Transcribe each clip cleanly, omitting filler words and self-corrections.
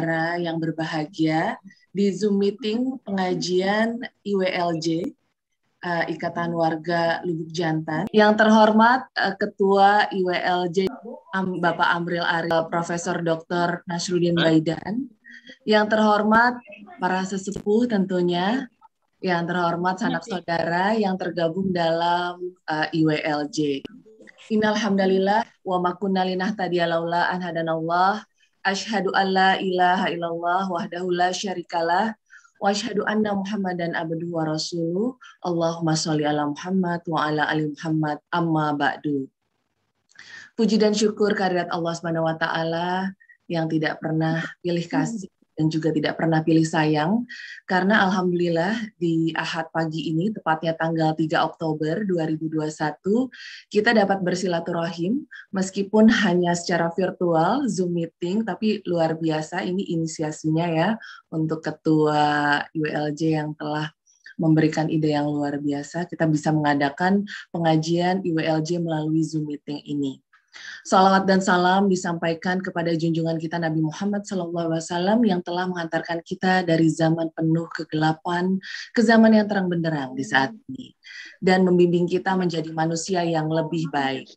saudara yang berbahagia di Zoom meeting pengajian IWLJ, Ikatan Warga Lubuk Jantan. Yang terhormat Ketua IWLJ Bapak Amril Arif, Profesor Dr. Nasruddin Baidan. Yang terhormat para sesepuh tentunya, yang terhormat sanak saudara yang tergabung dalam IWLJ. Innal hamdalillah wa ma kunna linahtadiya laula an hadanallah. Asyhadu an la ilaha illallah wahdahu la syarikalah wa asyhadu anna Muhammadan abduhu wa rasuluh. Allahumma sholli ala Muhammad wa ala ali Muhammad, amma ba'du. Puji dan syukur kehadirat Allah Subhanahu wa taala yang tidak pernah pilih kasih dan juga tidak pernah pilih sayang, karena alhamdulillah di Ahad pagi ini, tepatnya tanggal 3 Oktober 2021, kita dapat bersilaturahim meskipun hanya secara virtual, Zoom meeting, tapi luar biasa ini inisiasinya ya untuk Ketua IWLJ yang telah memberikan ide yang luar biasa, kita bisa mengadakan pengajian IWLJ melalui Zoom meeting ini. Salawat dan salam disampaikan kepada junjungan kita Nabi Muhammad SAW yang telah mengantarkan kita dari zaman penuh kegelapan ke zaman yang terang benderang di saat ini dan membimbing kita menjadi manusia yang lebih baik.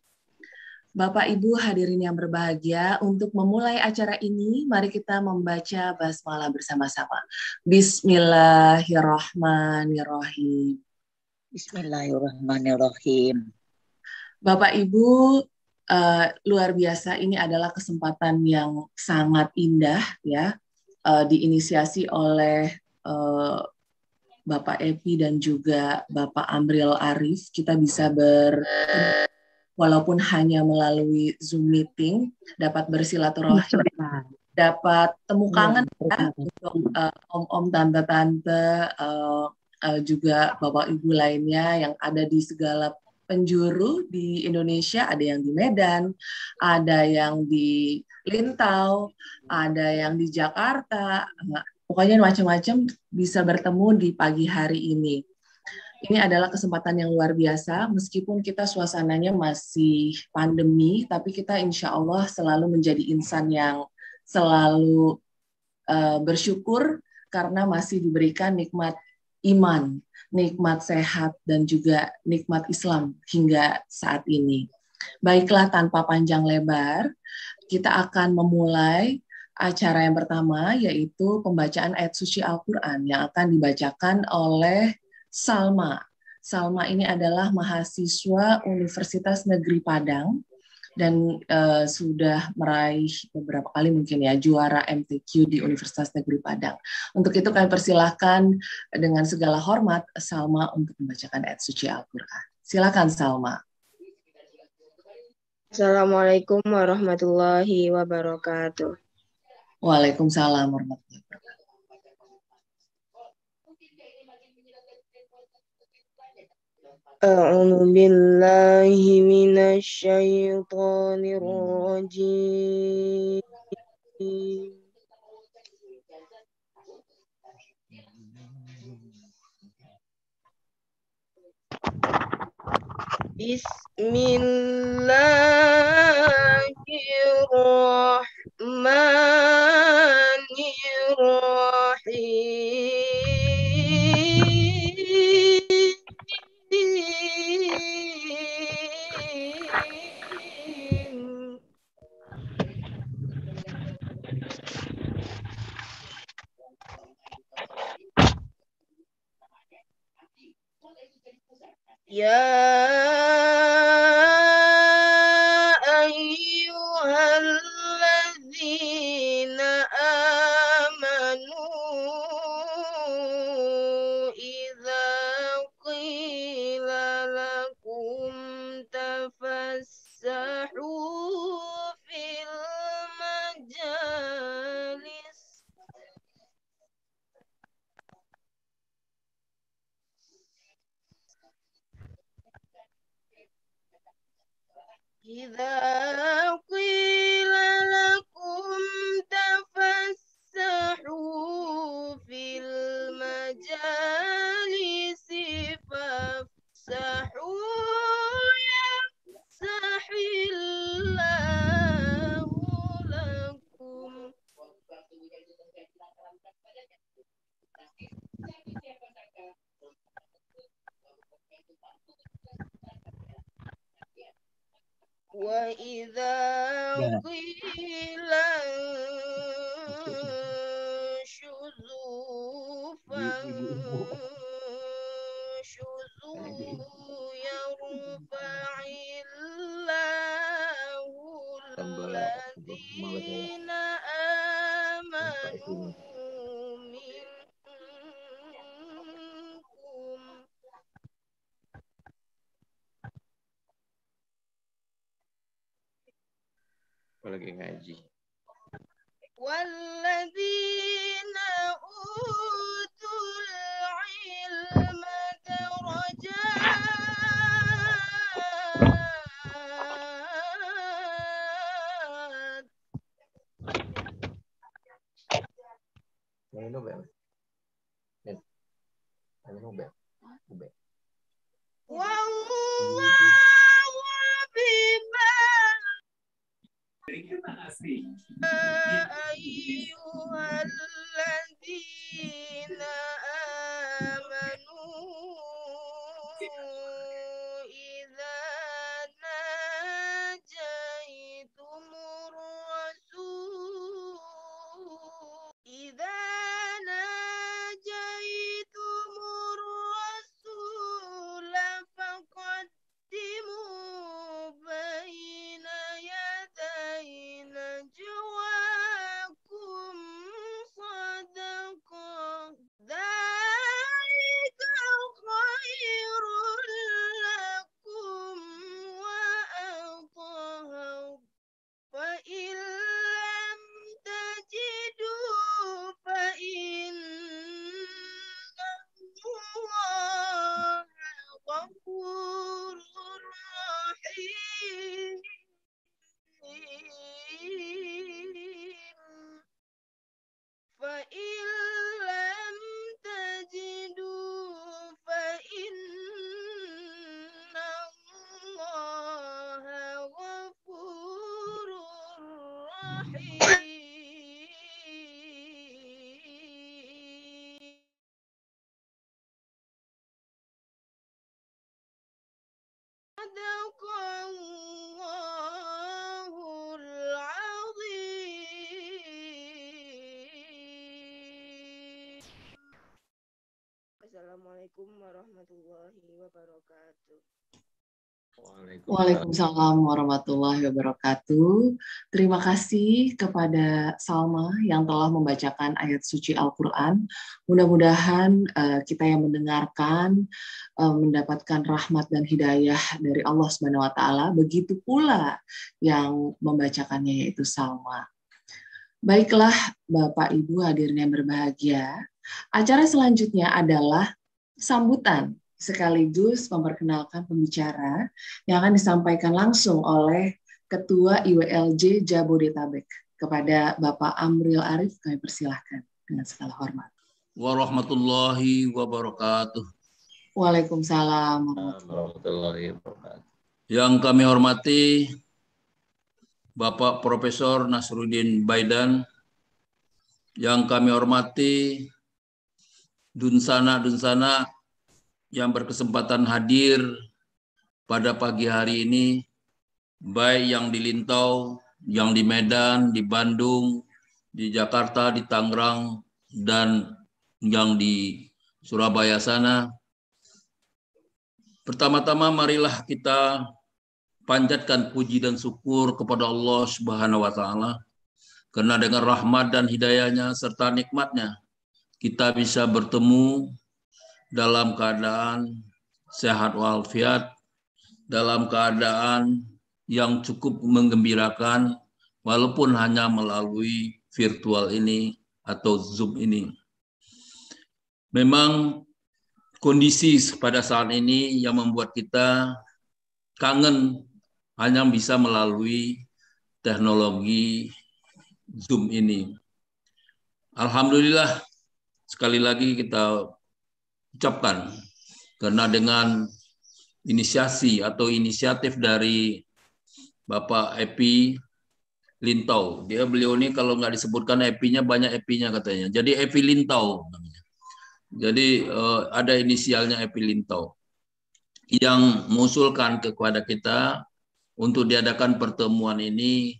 Bapak Ibu hadirin yang berbahagia, untuk memulai acara ini mari kita membaca basmalah bersama-sama. Bismillahirrahmanirrahim. Bismillahirrahmanirrahim. Bapak Ibu, luar biasa, ini adalah kesempatan yang sangat indah ya, diinisiasi oleh Bapak Epi dan juga Bapak Amril Arif. Kita bisa walaupun hanya melalui Zoom meeting, dapat bersilaturahim, dapat temu kangen ya, untuk om-om, tante-tante, juga Bapak Ibu lainnya yang ada di segala penjuru di Indonesia, ada yang di Medan, ada yang di Lintau, ada yang di Jakarta, pokoknya macam-macam bisa bertemu di pagi hari ini. Ini adalah kesempatan yang luar biasa, meskipun kita suasananya masih pandemi, tapi kita insya Allah selalu menjadi insan yang selalu bersyukur karena masih diberikan nikmat iman, nikmat sehat, dan juga nikmat Islam hingga saat ini. Baiklah, tanpa panjang lebar, kita akan memulai acara yang pertama, yaitu pembacaan ayat suci Al-Quran yang akan dibacakan oleh Salma. Salma ini adalah mahasiswa Universitas Negeri Padang dan sudah meraih beberapa kali mungkin ya juara MTQ di Universitas Negeri Padang. Untuk itu kami persilahkan dengan segala hormat Salma untuk membacakan ayat suci Al-Quran. Silakan Salma. Assalamualaikum warahmatullahi wabarakatuh. Waalaikumsalam warahmatullahi wabarakatuh. A'udzu billahi minasy syaithanir rajim. Bismillahirrahmanirrahim. Ya ayyuhalladzina amanu idza qila lakum tafassahu fil majalis إذا قيل لكم تفسحوا في المجالس فافسحوا يفسح الله لكم وإذا قيل انشزوا فانشزوا يرفع الله الذين آمنوا منكم lagi ngaji. والذين أوتوا العلم درجات Yang ini Ubel. Yang ini Ubel. والله بما أيها الذين آمنوا إذا ناجيتم الرسول فقدموا بين يدي نجواكم صدقة ذلك خير لكم وأطهر فإن لم تجدوا فإن الله غفور رحيم فإن لم تجدوا فإن الله غفور رحيم صدق الله العظيم. Assalamualaikum warahmatullahi wabarakatuh. Waalaikumsalam warahmatullahi wabarakatuh. Terima kasih kepada Salma yang telah membacakan ayat suci Al-Quran. Mudah-mudahan kita yang mendengarkan mendapatkan rahmat dan hidayah dari Allah Subhanahu wa Ta'ala. Begitu pula yang membacakannya, yaitu Salma. Baiklah, Bapak Ibu hadirin yang berbahagia. Acara selanjutnya adalah sambutan sekaligus memperkenalkan pembicara yang akan disampaikan langsung oleh Ketua IWLJ Jabodetabek. Kepada Bapak Amril Arif kami persilahkan dengan segala hormat. Warahmatullahi wabarakatuh. Waalaikumsalam warahmatullahi wabarakatuh. Yang kami hormati Bapak Profesor Nasruddin Baidan, yang kami hormati Dunsana yang berkesempatan hadir pada pagi hari ini, baik yang di Lintau, yang di Medan, di Bandung, di Jakarta, di Tangerang, dan yang di Surabaya sana. Pertama-tama marilah kita panjatkan puji dan syukur kepada Allah Subhanahu wa Ta'ala, karena dengan rahmat dan hidayahnya serta nikmatnya kita bisa bertemu dalam keadaan sehat walafiat, dalam keadaan yang cukup menggembirakan, walaupun hanya melalui virtual ini atau Zoom ini. Memang kondisi pada saat ini yang membuat kita kangen hanya bisa melalui teknologi Zoom ini. Alhamdulillah, sekali lagi kita ucapkan, karena dengan inisiasi atau inisiatif dari Bapak Epi Lintau, beliau ini kalau nggak disebutkan Epinya banyak Epinya katanya, jadi Epi Lintau namanya. Jadi ada inisialnya Epi Lintau yang mengusulkan kepada kita untuk diadakan pertemuan ini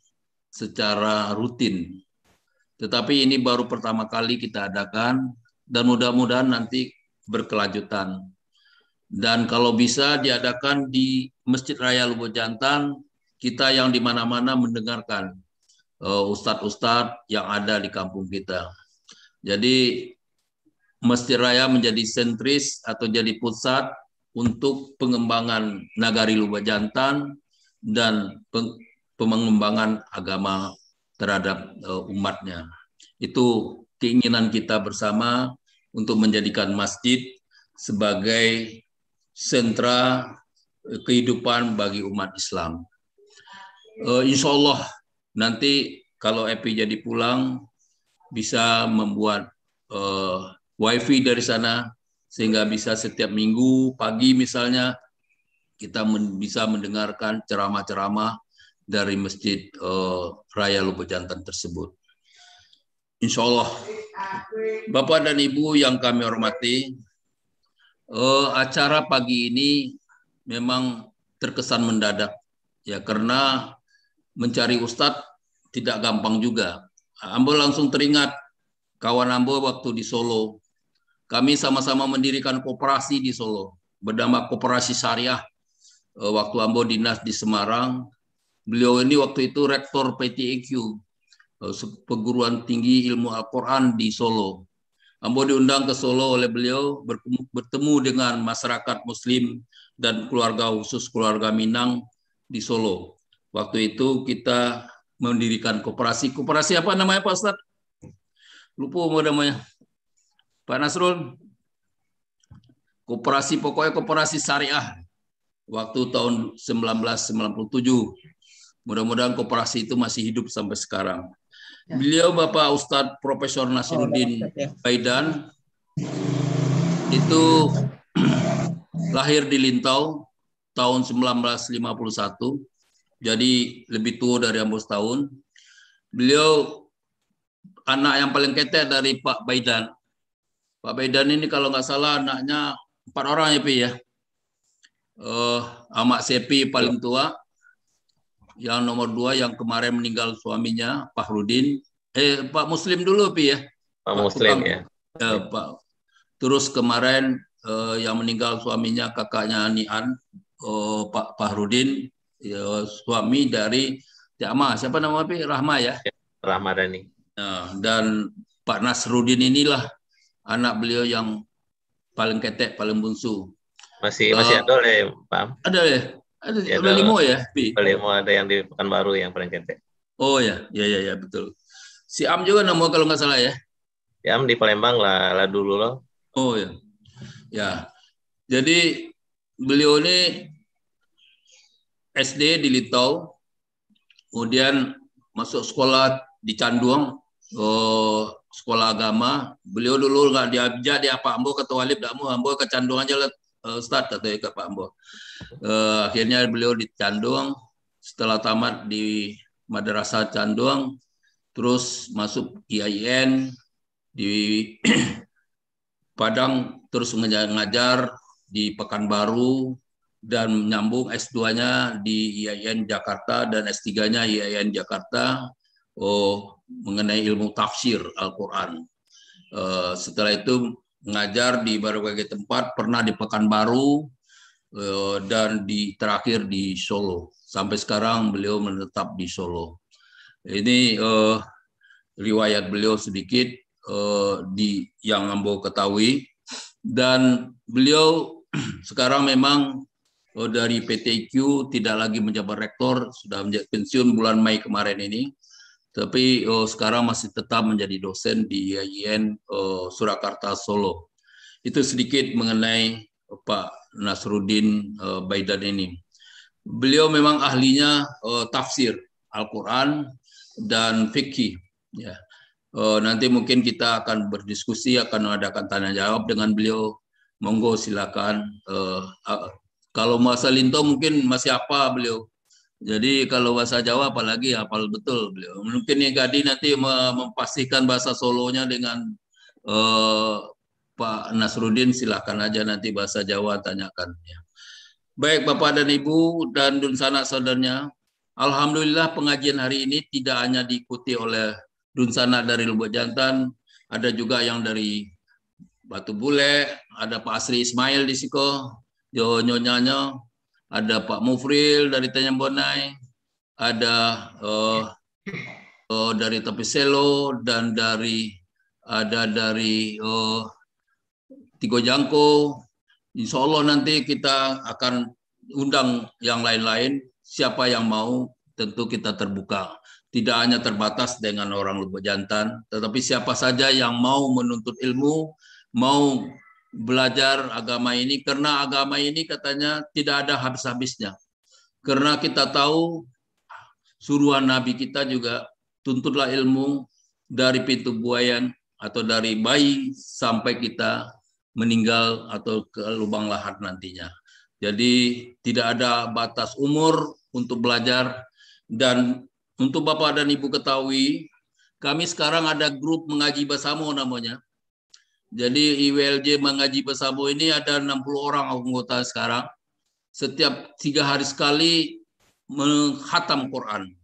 secara rutin. Tetapi ini baru pertama kali kita adakan dan mudah-mudahan nanti berkelanjutan. Dan kalau bisa diadakan di Masjid Raya Lubuk Jantan, kita yang di mana-mana mendengarkan ustadz-ustadz yang ada di kampung kita. Jadi Masjid Raya menjadi sentris atau jadi pusat untuk pengembangan Nagari Lubuk Jantan dan pengembangan agama terhadap umatnya. Itu keinginan kita bersama untuk menjadikan masjid sebagai sentra kehidupan bagi umat Islam. Insya Allah nanti kalau Epi jadi pulang bisa membuat wifi dari sana sehingga bisa setiap minggu pagi misalnya kita bisa mendengarkan ceramah-ceramah dari Masjid Raya Lubuk Jantan tersebut. Insya Allah. Bapak dan Ibu yang kami hormati, acara pagi ini memang terkesan mendadak ya, karena mencari ustadz tidak gampang juga. Ambo langsung teringat kawan Ambo waktu di Solo. Kami sama-sama mendirikan koperasi di Solo, bernama Koperasi Syariah. Waktu Ambo dinas di Semarang, beliau ini waktu itu rektor PTIQ, Perguruan Tinggi Ilmu Al-Quran di Solo. Ambo diundang ke Solo oleh beliau, bertemu dengan masyarakat Muslim dan keluarga khusus keluarga Minang di Solo. Waktu itu kita mendirikan koperasi. Koperasi apa namanya Pak Ustadz? Lupa namanya. Pak Nasrul. Koperasi, pokoknya koperasi syariah. Waktu tahun 1997. Mudah-mudahan koperasi itu masih hidup sampai sekarang. Beliau Bapak Ustadz Profesor Nasruddin Baidan itu lahir di Lintau tahun 1951, jadi lebih tua dari Ambo setahun. Beliau anak yang paling ketek dari Pak Baidan. Pak Baidan ini kalau nggak salah anaknya 4 orang ya Pi ya. Amak Sepi paling tua. Yang nomor 2 yang kemarin meninggal suaminya Pak Rudin, Pak Muslim dulu Pi ya. Pak Muslim ya. Pak. Terus kemarin yang meninggal suaminya kakaknya Nian, Pak Rudin, suami dari Jama, siapa nama Pi? Rahma ya. Rahmadani. Nah, dan Pak Nasruddin inilah anak beliau yang paling ketek, paling bungsu. Masih ada ya Pak? Ada ya. Ada ya, Limo ya, Pi. Limo ada yang di Pekanbaru yang paling ketek. Oh ya, ya betul. Si Am juga nama kalau nggak salah ya. Si Am di Palembang lah dulu loh. Oh ya, ya. Jadi beliau ini SD di Litau, kemudian masuk sekolah di Canduang, sekolah agama. Beliau dulu nggak diajak dia Pak Ambo ketua Walib, Ambo ke Canduang aja lah. Ustadz katanya ke Pak Ambo. Akhirnya beliau di Canduang, setelah tamat di Madrasah Canduang, terus masuk IAIN di Padang, terus ngajar di Pekanbaru dan menyambung S2-nya di IAIN Jakarta dan S3-nya IAIN Jakarta mengenai ilmu tafsir Al-Quran. Setelah itu mengajar di berbagai tempat, pernah di Pekanbaru dan terakhir di Solo. Sampai sekarang beliau menetap di Solo. Ini riwayat beliau sedikit yang Ambo ketahui. Dan beliau sekarang memang dari PTIQ tidak lagi menjabat rektor, sudah menjadi pensiun bulan Mei kemarin ini. Tapi sekarang masih tetap menjadi dosen di IAIN Surakarta Solo. Itu sedikit mengenai Pak Nasruddin Baidan ini. Beliau memang ahlinya tafsir Al-Quran dan fikih. Ya. Nanti mungkin kita akan berdiskusi, akan mengadakan tanya jawab dengan beliau. Monggo silakan. Kalau bahasa Linto mungkin masih apa beliau. Jadi kalau bahasa Jawa apalagi hafal betul beliau. Mungkin yang Gadi nanti memastikan bahasa Solonya dengan Pak Nasruddin, silakan aja nanti bahasa Jawa tanyakan. Ya. Baik Bapak dan Ibu dan Dun Sanak saudaranya, alhamdulillah pengajian hari ini tidak hanya diikuti oleh Dun Sanak dari Lubuk Jantan, ada juga yang dari Batu Bule, ada Pak Asri Ismail di Siko, Nyonyanya, ada Pak Mufril dari Tanyambonai, ada dari Tapiselo dan dari Tigo Jangko. Insya Allah nanti kita akan undang yang lain-lain. Siapa yang mau, tentu kita terbuka. Tidak hanya terbatas dengan orang Lubuk Jantan, tetapi siapa saja yang mau menuntut ilmu, mau belajar agama ini, karena agama ini katanya tidak ada habis-habisnya. Karena kita tahu suruhan Nabi kita juga, tuntutlah ilmu dari pintu buayan atau dari bayi sampai kita meninggal atau ke lubang lahat nantinya. Jadi tidak ada batas umur untuk belajar. Dan untuk Bapak dan Ibu ketahui, kami sekarang ada grup mengaji bersama namanya. Jadi IWLJ mengaji bersama ini ada 60 orang anggota sekarang. Setiap 3 hari sekali menghatam Quran.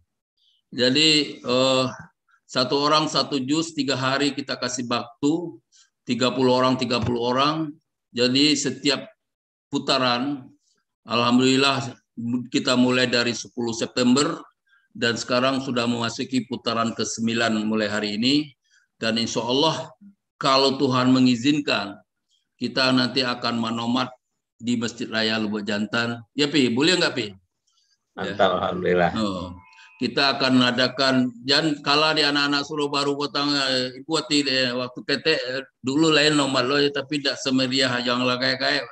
Jadi 1 orang 1 juz, 3 hari kita kasih waktu, 30 orang. Jadi setiap putaran, alhamdulillah kita mulai dari 10 September dan sekarang sudah memasuki putaran ke-9 mulai hari ini. Dan insya Allah kalau Tuhan mengizinkan, kita nanti akan menomat di Masjid Raya Lubuk Jantan. Ya Pi, boleh nggak Pi? Mantap, ya. Alhamdulillah. Kita akan mengadakan, jangan kalah di anak-anak Solo Baru Kota buat waktu PT dulu lain nomor lo, tapi tidak semeriah yang lah kayak.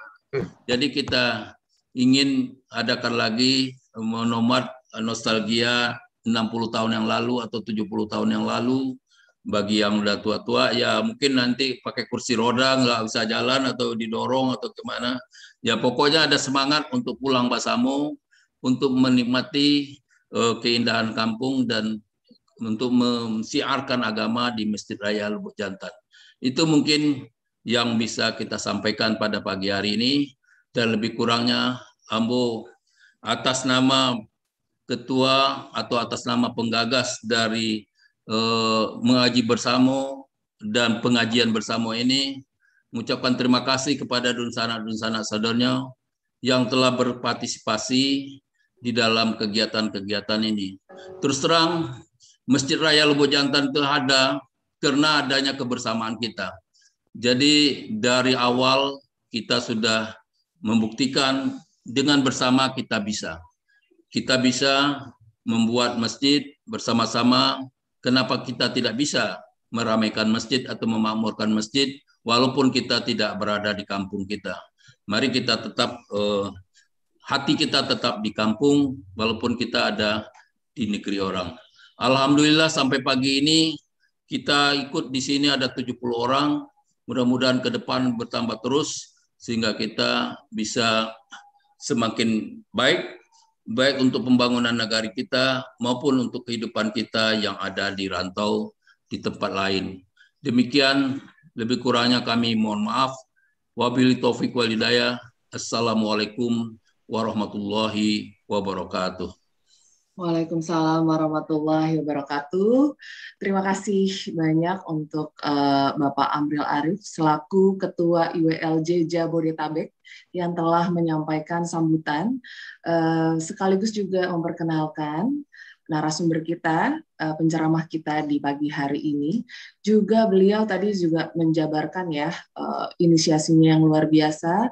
Jadi kita ingin adakan lagi monomat nostalgia 60 tahun yang lalu atau 70 tahun yang lalu. Bagi yang udah tua-tua ya mungkin nanti pakai kursi roda nggak bisa jalan atau didorong atau kemana. Ya pokoknya ada semangat untuk pulang Basamo, untuk menikmati keindahan kampung dan untuk mensiarkan agama di Masjid Raya Lubuk Jantan. Itu mungkin yang bisa kita sampaikan pada pagi hari ini. Dan lebih kurangnya Ambo atas nama ketua atau atas nama penggagas dari mengaji bersama dan pengajian bersama ini, mengucapkan terima kasih kepada Dun Sanak saudaranya yang telah berpartisipasi di dalam kegiatan-kegiatan ini. Terus terang, Masjid Raya Lubuk Jantan itu ada karena adanya kebersamaan kita. Jadi dari awal kita sudah membuktikan dengan bersama kita bisa. Kita bisa membuat masjid bersama-sama. Kenapa kita tidak bisa meramaikan masjid atau memakmurkan masjid walaupun kita tidak berada di kampung kita? Mari kita tetap hati kita tetap di kampung walaupun kita ada di negeri orang. Alhamdulillah sampai pagi ini kita ikut di sini ada 70 orang. Mudah-mudahan ke depan bertambah terus sehingga kita bisa semakin baik untuk pembangunan negara kita maupun untuk kehidupan kita yang ada di rantau di tempat lain. Demikian lebih kurangnya kami mohon maaf. Wabillahi taufiq wal hidayah. Assalamualaikum warahmatullahi wabarakatuh. Waalaikumsalam warahmatullahi wabarakatuh. Terima kasih banyak untuk Bapak Amril Arif selaku Ketua IWLJ Jabodetabek yang telah menyampaikan sambutan, sekaligus juga memperkenalkan narasumber kita, penceramah kita di pagi hari ini. Juga beliau tadi juga menjabarkan ya inisiasinya yang luar biasa,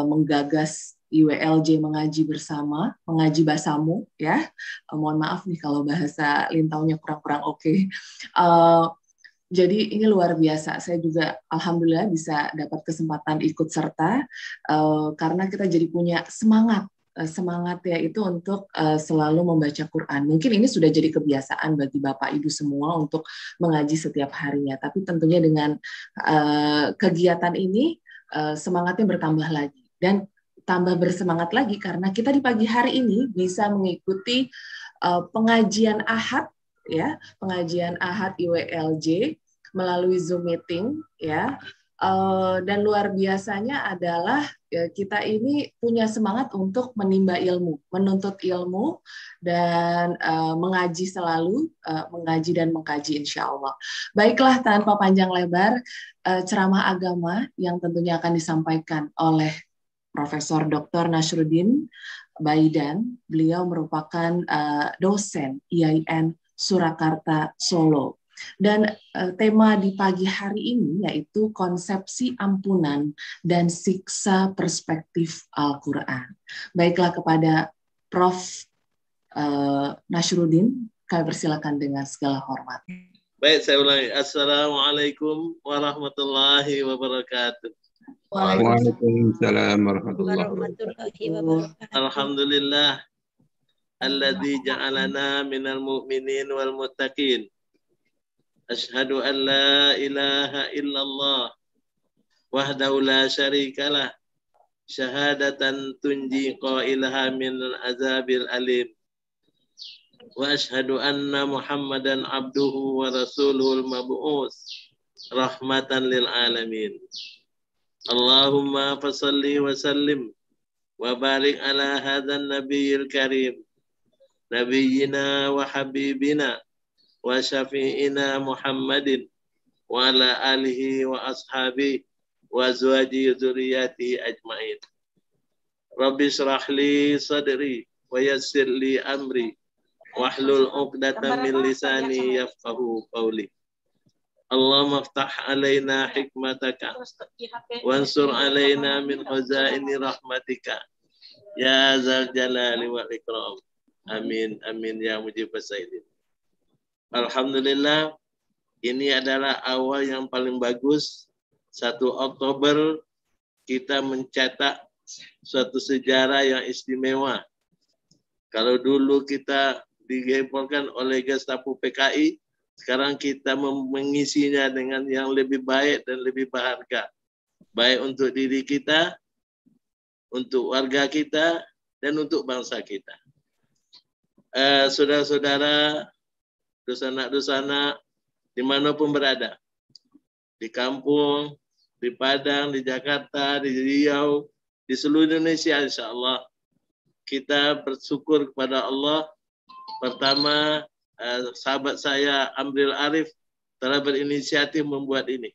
menggagas IWLJ mengaji bersama, mengaji Basamo ya. Mohon maaf nih kalau bahasa lintaunya kurang-kurang oke. Jadi ini luar biasa. Saya juga alhamdulillah bisa dapat kesempatan ikut serta karena kita jadi punya semangat ya itu untuk selalu membaca Quran. Mungkin ini sudah jadi kebiasaan bagi Bapak Ibu semua untuk mengaji setiap harinya. Tapi tentunya dengan kegiatan ini semangatnya bertambah lagi dan tambah bersemangat lagi karena kita di pagi hari ini bisa mengikuti pengajian Ahad ya, pengajian Ahad IWLJ melalui Zoom meeting ya. Dan luar biasanya adalah kita ini punya semangat untuk menimba ilmu, menuntut ilmu, dan mengaji selalu, mengaji dan mengkaji insya Allah. Baiklah, tanpa panjang lebar, ceramah agama yang tentunya akan disampaikan oleh Profesor Dr. Nasruddin Baidan. Beliau merupakan dosen IAIN Surakarta Solo. Dan tema di pagi hari ini yaitu konsepsi ampunan dan siksa perspektif Al-Quran. Baiklah, kepada Prof. Nasruddin, kami persilakan dengan segala hormat. Baik, saya ulangi. Assalamualaikum warahmatullahi wabarakatuh. Waalaikumsalam warahmatullahi wabarakatuh. Alhamdulillah alladzi ja'alana minal mu'minin wal muttaqin. Asyhadu an la ilaha illallah wahdahu la syarikalah syahadatan tunji qailaha min azabil alim. Wa asyhadu anna Muhammadan abduhu wa rasuluhul mab'us rahmatan lil alamin. Allahumma fasalli wa sallim wa barik ala hadzal nabiyil karim nabiyyina wa habibina wa syafi'ina Muhammadin wa ala alihi wa ashabihi wa azwaji dzurriyyati ajmain. Rabbi shrah li sadri wa yassir li amri wahlul 'uqdatam min lisani yafqahu qawli. Allahumma iftah alaina hikmataka wansur alaina min khazaini rahmatika ya zal jalali wal ikram. Amin amin ya mujibas saidin. Alhamdulillah, ini adalah awal yang paling bagus. 1 Oktober kita mencetak suatu sejarah yang istimewa. Kalau dulu kita digemborkan oleh Gestapo PKI, sekarang kita mengisinya dengan yang lebih baik dan lebih berharga. Baik untuk diri kita, untuk warga kita, dan untuk bangsa kita. Saudara-saudara, dosa-dosa dimanapun berada, di kampung, di Padang, di Jakarta, di Riau, di seluruh Indonesia, insya Allah kita bersyukur kepada Allah. Pertama, sahabat saya Amril Arif telah berinisiatif membuat ini.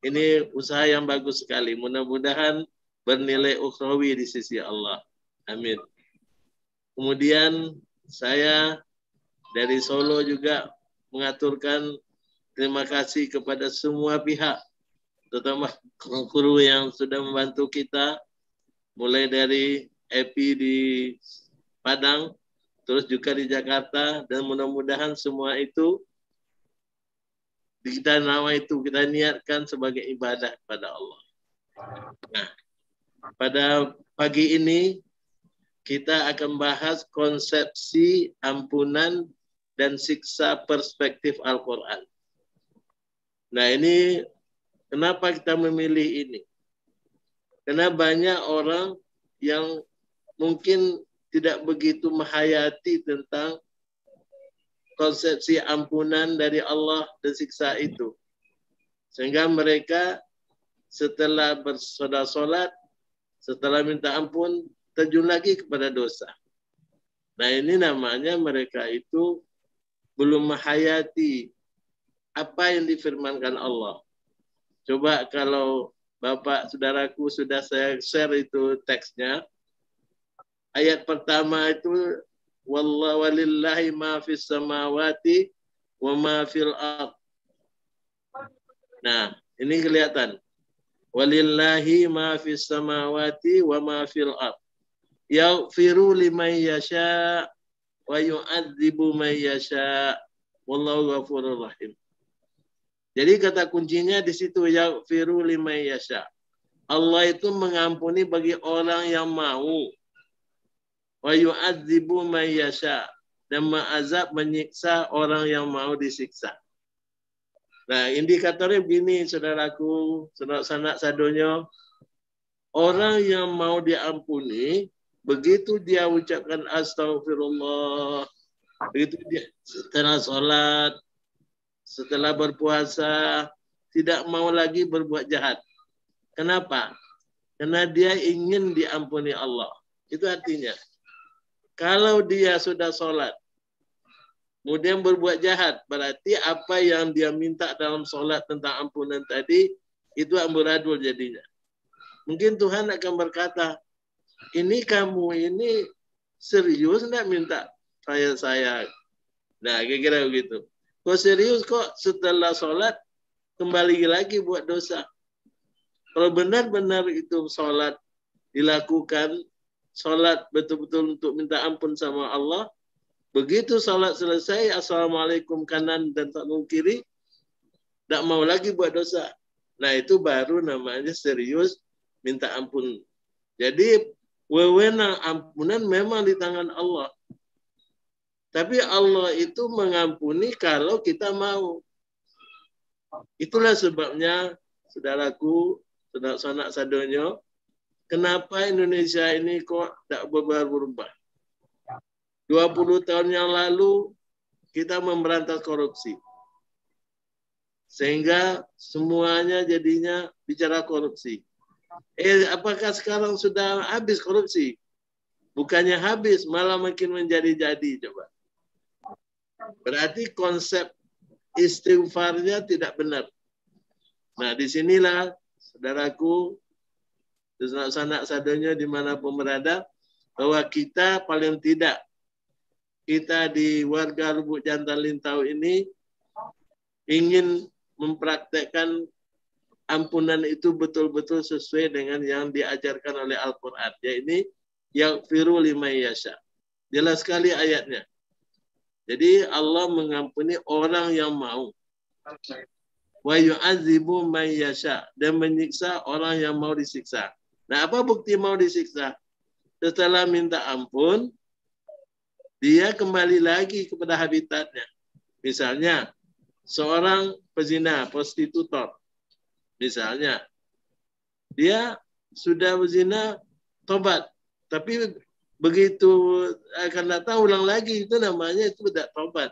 Ini usaha yang bagus sekali. Mudah-mudahan bernilai ukhrawi di sisi Allah. Amin. Kemudian saya dari Solo juga mengaturkan terima kasih kepada semua pihak, terutama kru yang sudah membantu kita, mulai dari EPI di Padang, terus juga di Jakarta, dan mudah-mudahan semua itu kita niatkan sebagai ibadah kepada Allah. Nah, pada pagi ini kita akan bahas konsepsi ampunan dan siksa perspektif Al-Quran. Nah, ini kenapa kita memilih ini? Karena banyak orang yang mungkin tidak begitu menghayati tentang konsepsi ampunan dari Allah dan siksa itu. Sehingga mereka setelah bersolat, setelah minta ampun, terjun lagi kepada dosa. Nah, ini namanya mereka itu belum menghayati apa yang difirmankan Allah. Coba kalau Bapak, saudaraku, sudah saya share itu teksnya. Ayat pertama itu, walillahi ma fis samawati wa ma fil ard. Nah, ini kelihatan. Walillahi ma fis samawati wa ma fil ard. Yaghfiru liman yasha wa yu'adzibu man yasha wallahu ghafurur rahim. Jadi kata kuncinya di situ, yaghfiru liman yasha. Allah itu mengampuni bagi orang yang mau. Wa yu'adzibu man yasha, dan mengazab menyiksa orang yang mau disiksa. Nah, indikatornya begini, saudaraku, saudara sanak sadonyo. Orang yang mau diampuni, begitu dia ucapkan astagfirullah, begitu dia setelah sholat, setelah berpuasa, tidak mau lagi berbuat jahat. Kenapa? Karena dia ingin diampuni Allah. Itu artinya. Kalau dia sudah sholat, kemudian berbuat jahat, berarti apa yang dia minta dalam sholat tentang ampunan tadi, itu amburadul jadinya. Mungkin Tuhan akan berkata, ini kamu ini serius enggak minta saya. Nah, kira-kira begitu. Kok serius kok setelah sholat kembali lagi buat dosa. Kalau benar-benar itu sholat dilakukan, sholat betul-betul untuk minta ampun sama Allah, begitu sholat selesai, assalamualaikum kanan dan salam kiri, tidak mau lagi buat dosa. Nah itu baru namanya serius minta ampun. Jadi wewenang ampunan memang di tangan Allah. Tapi Allah itu mengampuni kalau kita mau. Itulah sebabnya, saudaraku, sanak sadonyo, kenapa Indonesia ini kok tidak berubah? 20 tahun yang lalu kita memberantas korupsi. Sehingga semuanya jadinya bicara korupsi. Apakah sekarang sudah habis korupsi? Bukannya habis, malah makin menjadi-jadi. Coba. Berarti konsep istighfarnya tidak benar. Nah, disinilah, saudaraku, sanak sadonya dimanapun berada, bahwa kita paling tidak, kita di warga Lubuk Jantan Lintau ini ingin mempraktekkan ampunan itu betul-betul sesuai dengan yang diajarkan oleh Al-Quran. Yaitu yaghfiru liman yasha. Jelas sekali ayatnya. Jadi Allah mengampuni orang yang mau. Wa yu'adzibu man yasha, dan menyiksa orang yang mau disiksa. Nah, apa bukti mau disiksa? Setelah minta ampun, dia kembali lagi kepada habitatnya. Misalnya, seorang pezina, prostitutor. Misalnya, dia sudah berzina, tobat. Tapi begitu akan datang ulang lagi, itu namanya itu tidak tobat.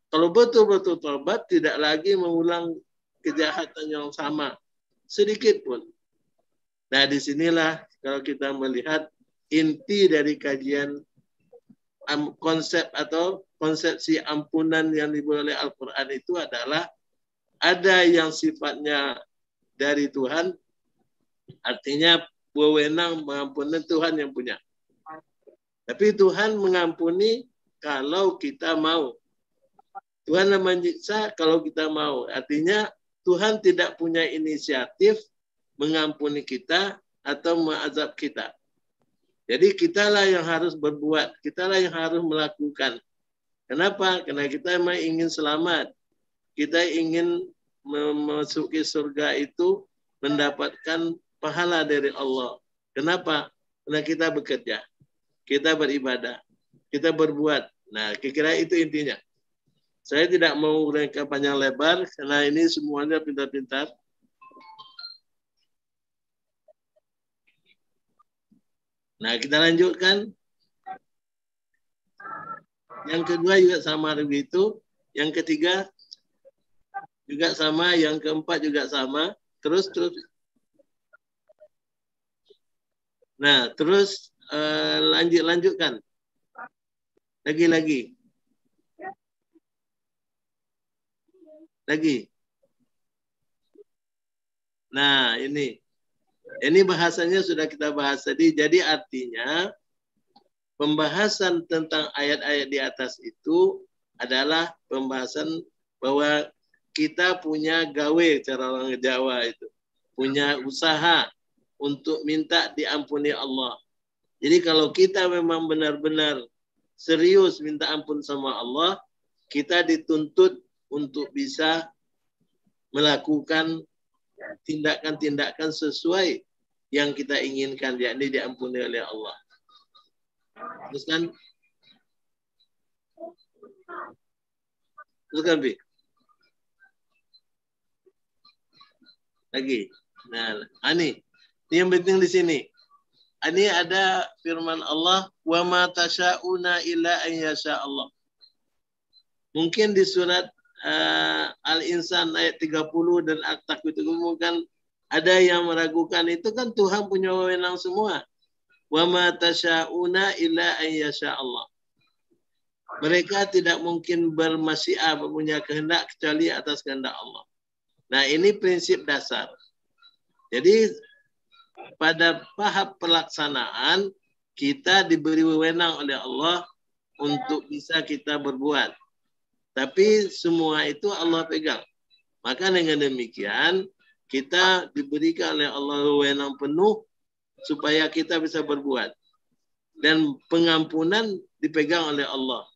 Kalau betul-betul tobat, tidak lagi mengulang kejahatan yang sama. Sedikit pun. Nah, disinilah kalau kita melihat inti dari kajian konsep atau konsepsi ampunan yang dibuat oleh Al-Quran itu adalah ada yang sifatnya dari Tuhan, artinya wewenang mengampuni Tuhan yang punya. Tapi Tuhan mengampuni kalau kita mau. Tuhan menyiksa kalau kita mau. Artinya Tuhan tidak punya inisiatif mengampuni kita atau mengazab kita. Jadi kitalah yang harus berbuat, kitalah yang harus melakukan. Kenapa? Karena kita memang ingin selamat. Kita ingin memasuki surga itu mendapatkan pahala dari Allah. Kenapa? Karena kita bekerja, kita beribadah, kita berbuat. Nah, kira-kira itu intinya. Saya tidak mau mereka panjang lebar, karena ini semuanya pintar-pintar. Nah, kita lanjutkan. Yang kedua juga sama begitu. Yang ketiga juga sama. Yang keempat juga sama. Terus. Nah, terus lanjutkan. Lagi. Nah, ini bahasanya sudah kita bahas tadi. Jadi artinya pembahasan tentang ayat-ayat di atas itu adalah pembahasan bahwa kita punya gawe, cara orang Jawa itu. Punya usaha untuk minta diampuni Allah. Jadi kalau kita memang benar-benar serius minta ampun sama Allah, kita dituntut untuk bisa melakukan tindakan-tindakan sesuai yang kita inginkan, yakni diampuni oleh Allah. Teruskan, Bi. Lagi. Nah, ini yang penting di sini. Ini ada firman Allah, wa ma tasyauna illa an yasha Allah. Mungkin di surat Al-Insan ayat 30 dan At-Takwir itu kan ada yang meragukan itu kan Tuhan punya wewenang semua. Wa ma tasyauna illa an yasha Allah. Mereka tidak mungkin bermasyiah, punya kehendak kecuali atas kehendak Allah. Nah, ini prinsip dasar. Jadi pada tahap pelaksanaan kita diberi wewenang oleh Allah untuk bisa kita berbuat. Tapi semua itu Allah pegang. Maka dengan demikian kita diberikan oleh Allah wewenang penuh supaya kita bisa berbuat. Dan pengampunan dipegang oleh Allah.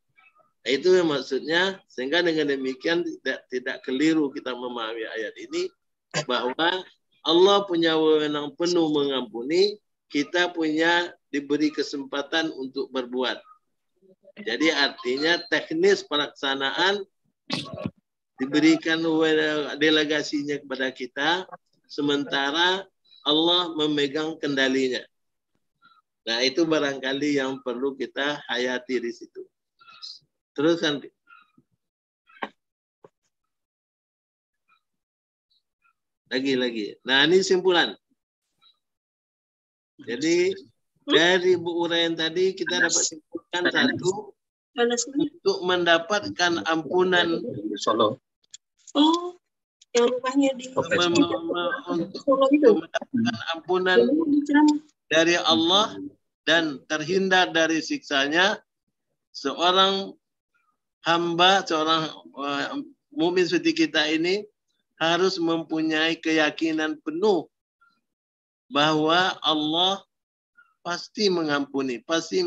Itu yang maksudnya, sehingga dengan demikian tidak keliru kita memahami ayat ini, bahwa Allah punya wewenang penuh mengampuni, kita punya diberi kesempatan untuk berbuat. Jadi artinya teknis pelaksanaan diberikan delegasinya kepada kita, sementara Allah memegang kendalinya. Nah, itu barangkali yang perlu kita hayati di situ. Terus nanti. Lagi. Nah, ini simpulan. Jadi dari Bu Urayan tadi kita dapat simpulkan satu, untuk mendapatkan ampunan Solo. Oh, yang rumahnya di untuk mendapatkan ampunan dari Allah dan terhindar dari siksanya, seorang hamba, seorang mukmin seperti kita ini harus mempunyai keyakinan penuh bahwa Allah pasti mengampuni, pasti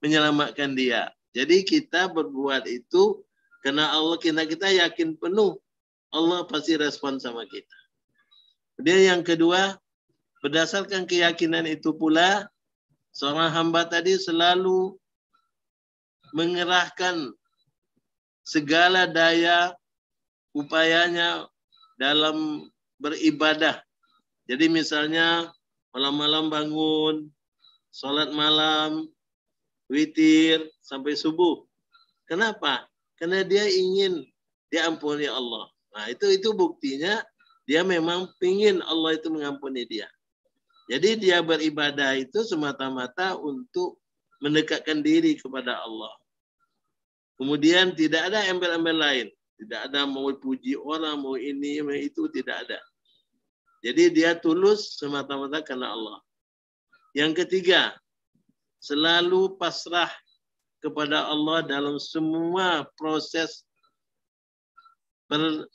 menyelamatkan dia. Jadi kita berbuat itu karena Allah, kita yakin penuh Allah pasti respon sama kita. Kemudian yang kedua, berdasarkan keyakinan itu pula seorang hamba tadi selalu mengerahkan segala daya upayanya dalam beribadah. Jadi misalnya malam-malam bangun, sholat malam, witir sampai subuh. Kenapa? Karena dia ingin diampuni Allah. Nah, itu buktinya dia memang ingin Allah itu mengampuni dia. Jadi dia beribadah itu semata-mata untuk mendekatkan diri kepada Allah. Kemudian tidak ada embel-embel lain. Tidak ada mau puji orang, mau ini, mau itu, tidak ada. Jadi dia tulus semata-mata karena Allah. Yang ketiga, selalu pasrah kepada Allah dalam semua proses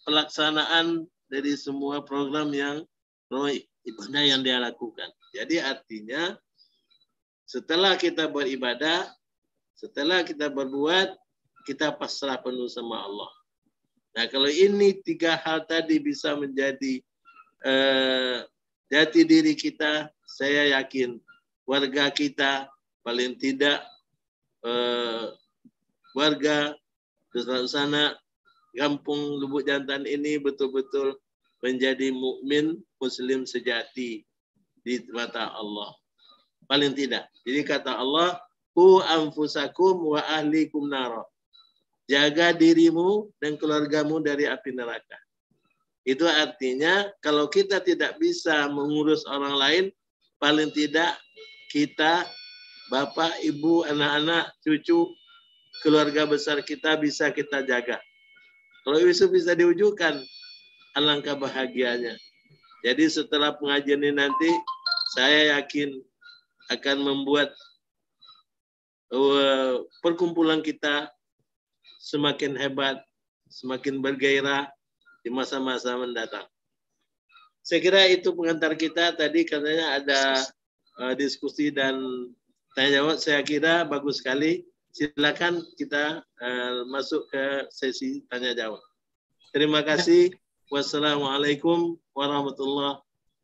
pelaksanaan dari semua program yang ibadah yang dia lakukan. Jadi artinya setelah kita beribadah, setelah kita berbuat, kita pasrah penuh sama Allah. Nah, kalau ini tiga hal tadi bisa menjadi jati diri kita, saya yakin warga kita paling tidak warga sana Kampung Lubuk Jantan ini betul-betul menjadi mukmin muslim sejati di mata Allah. Paling tidak. Jadi kata Allah, "Qu anfusakum wa ahlikum nara." Jaga dirimu dan keluargamu dari api neraka. Itu artinya kalau kita tidak bisa mengurus orang lain, paling tidak kita, bapak, ibu, anak-anak, cucu, keluarga besar kita bisa kita jaga. Kalau itu bisa diwujudkan, alangkah bahagianya. Jadi setelah pengajian ini nanti, saya yakin akan membuat perkumpulan kita semakin hebat, semakin bergairah di masa-masa mendatang. Saya kira itu pengantar kita. Tadi katanya ada diskusi dan tanya jawab. Saya kira bagus sekali. Silakan kita masuk ke sesi tanya jawab. Terima kasih. Wassalamualaikum warahmatullahi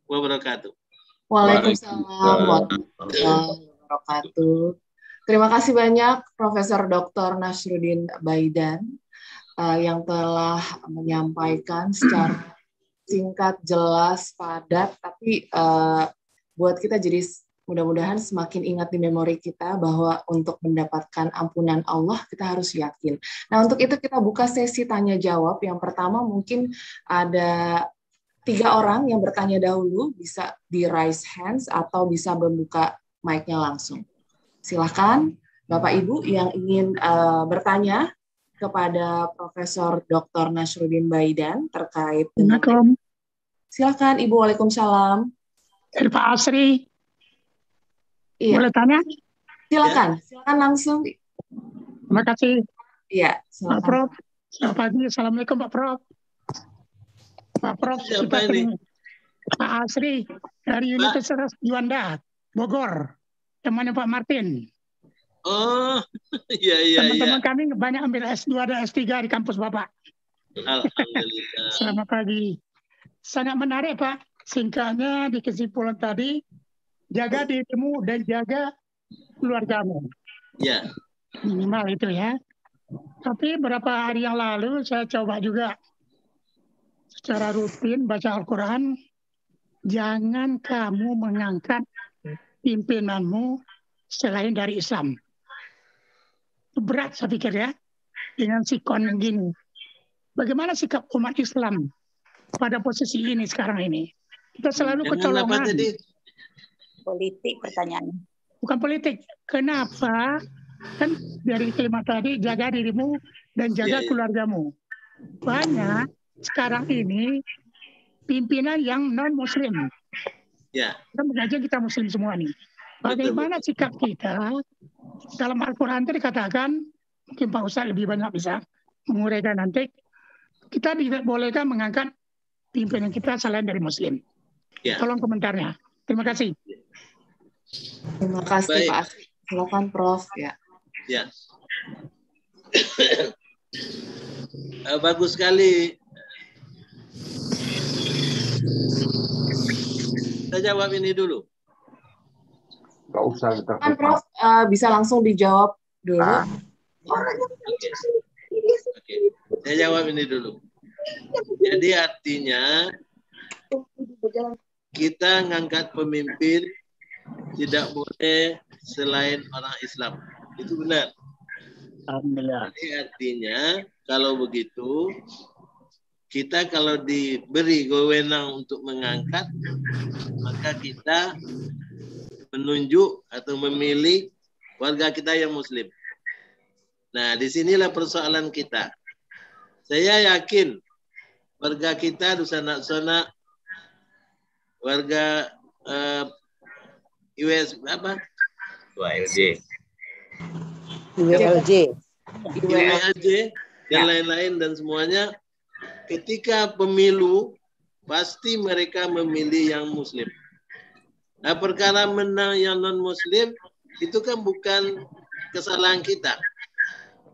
wabarakatuh. Waalaikumsalam warahmatullahi wabarakatuh. Terima kasih banyak Profesor Dr. Nasruddin Baidan yang telah menyampaikan secara singkat, jelas, padat, tapi buat kita jadi Mudah-mudahan semakin ingat di memori kita bahwa untuk mendapatkan ampunan Allah kita harus yakin. Nah, untuk itu kita buka sesi tanya jawab. Yang pertama mungkin ada 3 orang yang bertanya dahulu, bisa di raise hands atau bisa membuka mic-nya langsung. Silakan Bapak Ibu yang ingin bertanya kepada Profesor Dr. Nasruddin Baidan terkait dengan... Assalamualaikum. Silakan Ibu. Waalaikumsalam. Dari Pak Asri. Iya. Boleh tanya? Silakan, silakan langsung. Terima kasih. Iya, Pak silakan. Prof. Selamat pagi. Assalamualaikum Pak Prof. Pak Prof. Siapa ini? Pak Asri dari Universitas Juanda, Bogor. Temannya Pak Martin. Oh, iya. Teman-teman kami banyak ambil S2 dan S3 di kampus Bapak. Alhamdulillah. Selamat pagi. Sangat menarik Pak. Singkatnya di kesimpulan tadi, jaga dirimu dan jaga keluargamu. Ya. Minimal itu ya. Tapi beberapa hari yang lalu saya coba juga secara rutin baca Al-Quran. Jangan kamu mengangkat pimpinanmu selain dari Islam. Berat saya pikir ya. Dengan sikon yang gini. Bagaimana sikap umat Islam pada posisi ini sekarang ini? Kita selalu Jangan apa kecolongan. tadi? Politik pertanyaannya. Bukan politik. Kenapa? Kan dari kalimat tadi, jaga dirimu dan jaga keluargamu. Banyak sekarang ini pimpinan yang non-muslim. Ya. Kita mengajar kita muslim semua nih. Bagaimana sikap kita? Dalam Al-Quran itu dikatakan, mungkin Pak Ustadz lebih banyak bisa menguraikan nanti, kita tidak bolehkan mengangkat pimpinan kita selain dari muslim. Ya. Tolong komentarnya. Terima kasih. Terima kasih Baik. Pak Asri. Silakan Prof. Ya. Ya. Bagus sekali. Kita jawab ini dulu. Nggak usah kita Kan Prof bisa langsung dijawab dulu. Oke. Saya jawab ini dulu. Jadi artinya kita ngangkat pemimpin tidak boleh selain orang Islam. Itu benar. Alhamdulillah. Jadi artinya kalau begitu kita kalau diberi wewenang untuk mengangkat, maka kita menunjuk atau memilih warga kita yang muslim. Nah, disinilah persoalan kita. Saya yakin warga kita di sana warga US apa? ULJ. IWLJ dan lain-lain dan semuanya ketika pemilu pasti mereka memilih yang muslim. Nah, perkara menang yang non-muslim itu kan bukan kesalahan kita.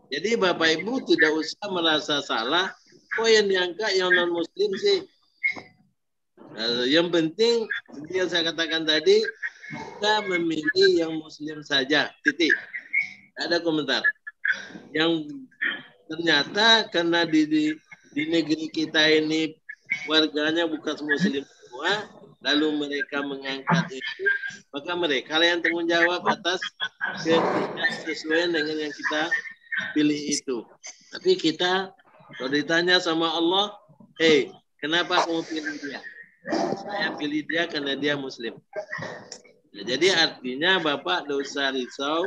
Jadi Bapak Ibu tidak usah merasa salah. Kok yang diangkat yang non-muslim sih? Nah, yang penting yang saya katakan tadi kita memilih yang muslim saja. Titik. Ada komentar. Yang ternyata karena di negeri kita ini warganya bukan muslim semua, lalu mereka mengangkat itu, maka mereka yang tanggung jawab atas sesuai dengan yang kita pilih itu. Tapi kita kalau ditanya sama Allah, kenapa kamu pilih dia? Saya pilih dia karena dia muslim. Nah, jadi artinya Bapak tidak usah risau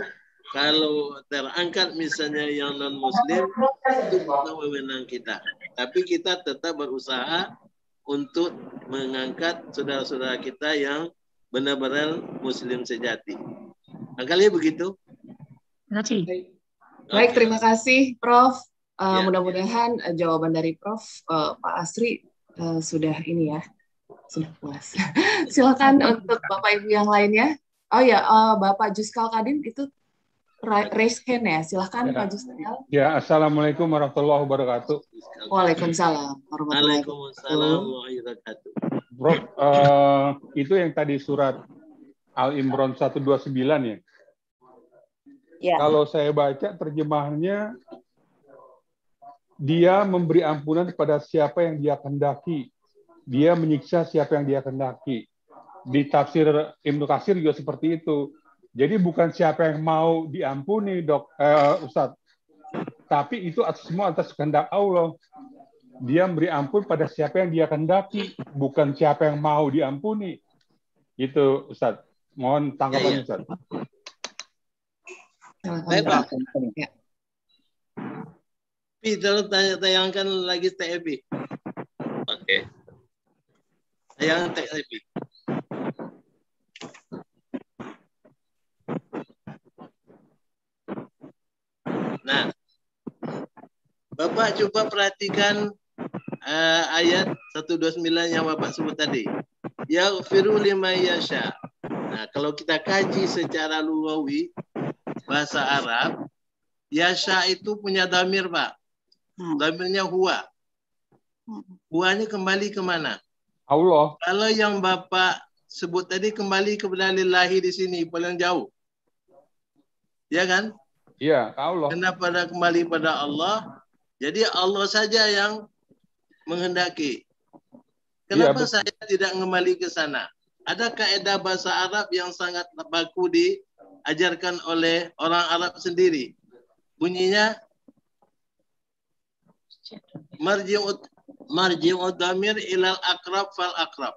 kalau terangkat misalnya yang non-muslim, itu bukan wewenang kita. Tapi kita tetap berusaha untuk mengangkat saudara-saudara kita yang benar-benar muslim sejati. Angkali begitu. Terima kasih. Baik, terima kasih Prof. Ya. Mudah-mudahan jawaban dari Prof. Pak Asri sudah ini ya, sudah puas. Silakan untuk Bapak Ibu yang lainnya. Oh ya, Bapak Juskal Kadin itu raise hand ya. Silakan Pak Juskal. Ya, Assalamualaikum warahmatullahi wabarakatuh. Waalaikumsalam warahmatullahi Waalaikumsalam warahmatullahi wabarakatuh. Bro, itu yang tadi surat Al-Imran 129 ya. Ya. Kalau saya baca terjemahannya, dia memberi ampunan kepada siapa yang dia kehendaki. Dia menyiksa siapa yang dia kehendaki. di tafsir Ibnu Katsir juga seperti itu. Jadi bukan siapa yang mau diampuni, Ustadz. Tapi itu semua atas kehendak Allah. Dia beri ampun pada siapa yang dia kehendaki, bukan siapa yang mau diampuni. Itu, Ustadz. Mohon tanggapan, Ustadz. Baik, Pak. Tolong tayangkan lagi TEP. Oke. Tayangan TEP. Nah, Bapak coba perhatikan ayat 129 yang Bapak sebut tadi. Yaghfiru liman yasha. Nah, kalau kita kaji secara lugawi bahasa Arab, yasha itu punya damir, Pak. Damirnya huwa. Huwanya kembali kemana? Allah. Kalau yang Bapak sebut tadi kembali kepada lillahi di sini paling jauh. Ya kan? Iya, Allah. Kenapa kembali pada Allah? Jadi Allah saja yang menghendaki. Kenapa saya tidak kembali ke sana? Ada kaidah bahasa Arab yang sangat baku diajarkan oleh orang Arab sendiri. Bunyinya marji'ud damir ilal akrab fal akrab.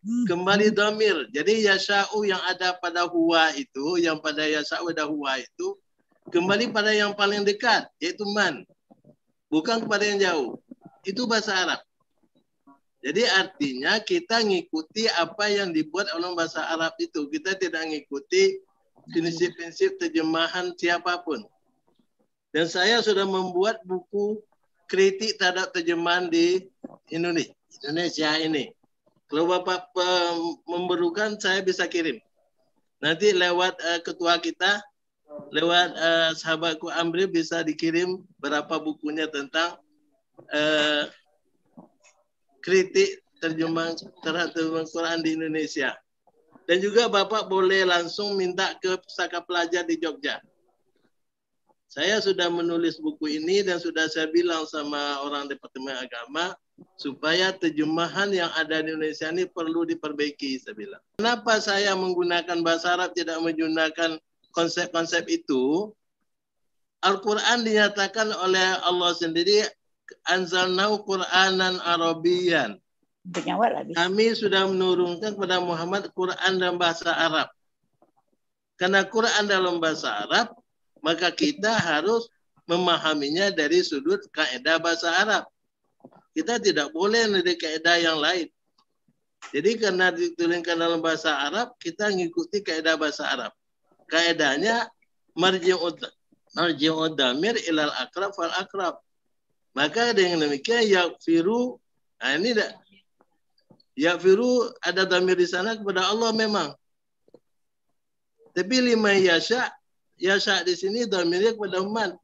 Kembali damir. Jadi yasha'u yang ada pada huwa itu, yang pada yasha'u ada huwa itu, kembali pada yang paling dekat, yaitu man. Bukan kepada yang jauh. Itu bahasa Arab. Jadi artinya kita ngikuti apa yang dibuat oleh bahasa Arab itu. Kita tidak ngikuti prinsip-prinsip terjemahan siapapun. Dan saya sudah membuat buku kritik terhadap terjemahan di Indonesia ini. Kalau Bapak memerlukan, saya bisa kirim. Nanti lewat ketua kita, lewat sahabatku Amri bisa dikirim berapa bukunya tentang kritik terjemahan Quran di Indonesia. Dan juga Bapak boleh langsung minta ke Pusaka Pelajar di Jogja. Saya sudah menulis buku ini dan sudah saya bilang sama orang Departemen Agama supaya terjemahan yang ada di Indonesia ini perlu diperbaiki, saya bilang. Kenapa saya menggunakan bahasa Arab tidak menggunakan konsep-konsep itu? Al-Quran dinyatakan oleh Allah sendiri, anzalnahu Qur'anan Arabiyyan. Kami sudah menurunkan kepada Muhammad Quran dalam bahasa Arab. Karena Quran dalam bahasa Arab, maka kita harus memahaminya dari sudut kaidah bahasa Arab. Kita tidak boleh dari kaidah yang lain. Jadi karena diturunkan dalam bahasa Arab, kita mengikuti kaidah bahasa Arab. Kaidahnya marji'ud damir ilal akrab fal akrab. Maka dengan demikian yaghfiru, nah ini yaghfiru ada damir di sana kepada Allah memang. Tapi liman yasha di sini damirnya kepada man.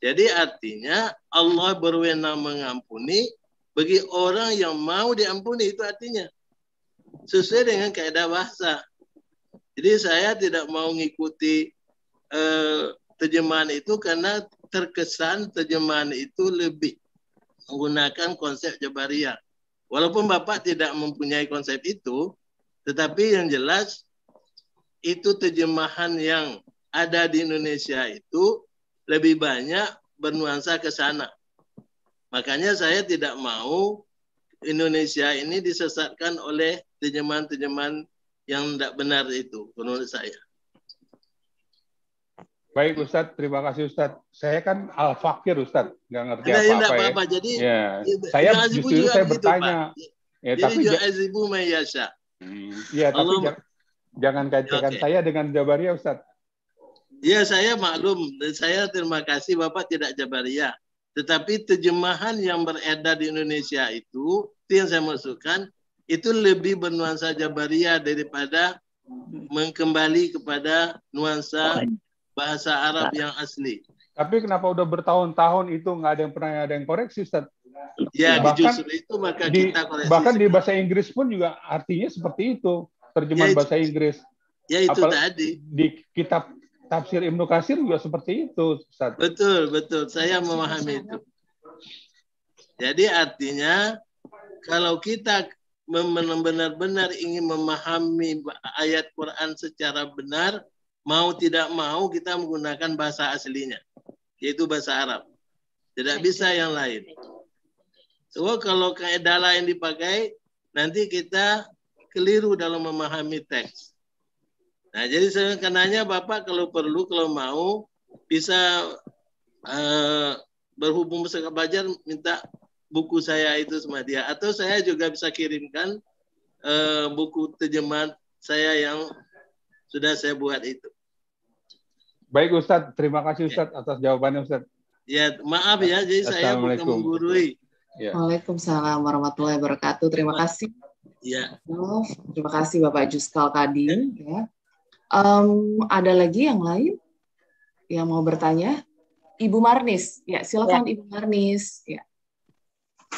Jadi artinya Allah berwenang mengampuni bagi orang yang mau diampuni, itu artinya. Sesuai dengan kaidah bahasa. Jadi saya tidak mau mengikuti terjemahan itu karena terkesan terjemahan itu lebih menggunakan konsep Jabariyah. Walaupun Bapak tidak mempunyai konsep itu, tetapi yang jelas itu terjemahan yang ada di Indonesia itu lebih banyak bernuansa ke sana. Makanya saya tidak mau Indonesia ini disesatkan oleh terjemahan-terjemahan yang tidak benar itu, menurut saya. Baik Ustadz, terima kasih Ustadz. Saya kan al-fakir Ustadz, nggak ngerti apa-apa ya. Jadi ya. Saya justru saya bertanya. Ya, jadi tapi jangan kaitkan saya dengan Jabariyah Ustadz. Ya, saya maklum. Saya terima kasih Bapak tidak Jabariyah. Tetapi terjemahan yang beredar di Indonesia itu yang saya maksudkan, itu lebih bernuansa Jabariyah daripada mengembali kepada nuansa bahasa Arab yang asli. Tapi kenapa udah bertahun-tahun itu nggak ada yang pernah ada yang koreksi, Ustaz? Ya, justru itu maka kita koreksi. Bahkan di bahasa Inggris pun juga artinya seperti itu, terjemahan bahasa Inggris. Ya itu tadi. Di kitab tafsir Ibnu Katsir juga seperti itu, Ustaz. Betul. Saya memahami itu. Jadi artinya kalau kita benar-benar ingin memahami ayat Quran secara benar, mau tidak mau kita menggunakan bahasa aslinya, yaitu bahasa Arab. Tidak bisa yang lain. So, kalau kaidah lain dipakai, nanti kita keliru dalam memahami teks. Nah, jadi sebenarnya Bapak kalau perlu, kalau mau, bisa berhubung bersama Bajar, minta buku saya itu sama dia. Atau saya juga bisa kirimkan buku terjemahan saya yang sudah saya buat itu. Baik Ustadz, terima kasih Ustadz atas jawabannya Ustadz. Ya, maaf ya, jadi saya bukan menggurui. Ya. Waalaikumsalam warahmatullahi wabarakatuh. Terima kasih. Ya. Terima kasih Bapak Juskal Kadin. Ya. Ada lagi yang lain yang mau bertanya? Ibu Marnis, ya silakan ya. Ibu Marnis. Ya.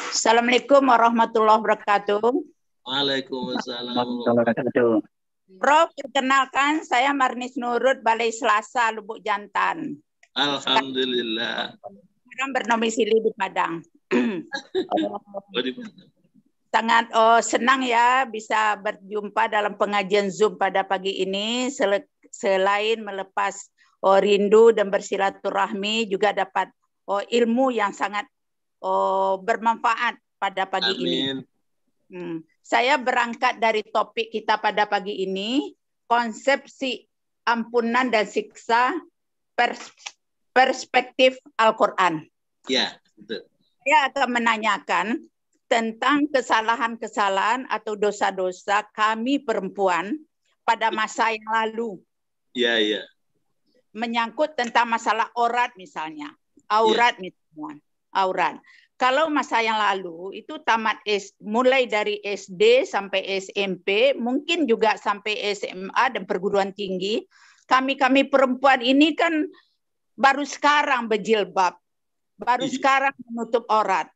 Assalamualaikum warahmatullahi wabarakatuh. Waalaikumsalam. Prof, perkenalkan saya Marnis Nurut, Balai Selasa, Lubuk Jantan. Alhamdulillah. Sekarang bernomisili di Padang. Sangat senang ya bisa berjumpa dalam pengajian Zoom pada pagi ini. Selain melepas rindu dan bersilaturahmi, juga dapat ilmu yang sangat bermanfaat pada pagi ini. Saya berangkat dari topik kita pada pagi ini, konsepsi ampunan dan siksa perspektif Al-Quran. Ya, betul. Saya akan menanyakan tentang kesalahan-kesalahan atau dosa-dosa kami perempuan pada masa yang lalu. Ya, ya. Menyangkut tentang masalah aurat misalnya. Aurat misalnya. Aurat. Kalau masa yang lalu itu mulai dari SD sampai SMP, mungkin juga sampai SMA dan perguruan tinggi, kami perempuan ini kan baru sekarang berjilbab, baru sekarang menutup aurat.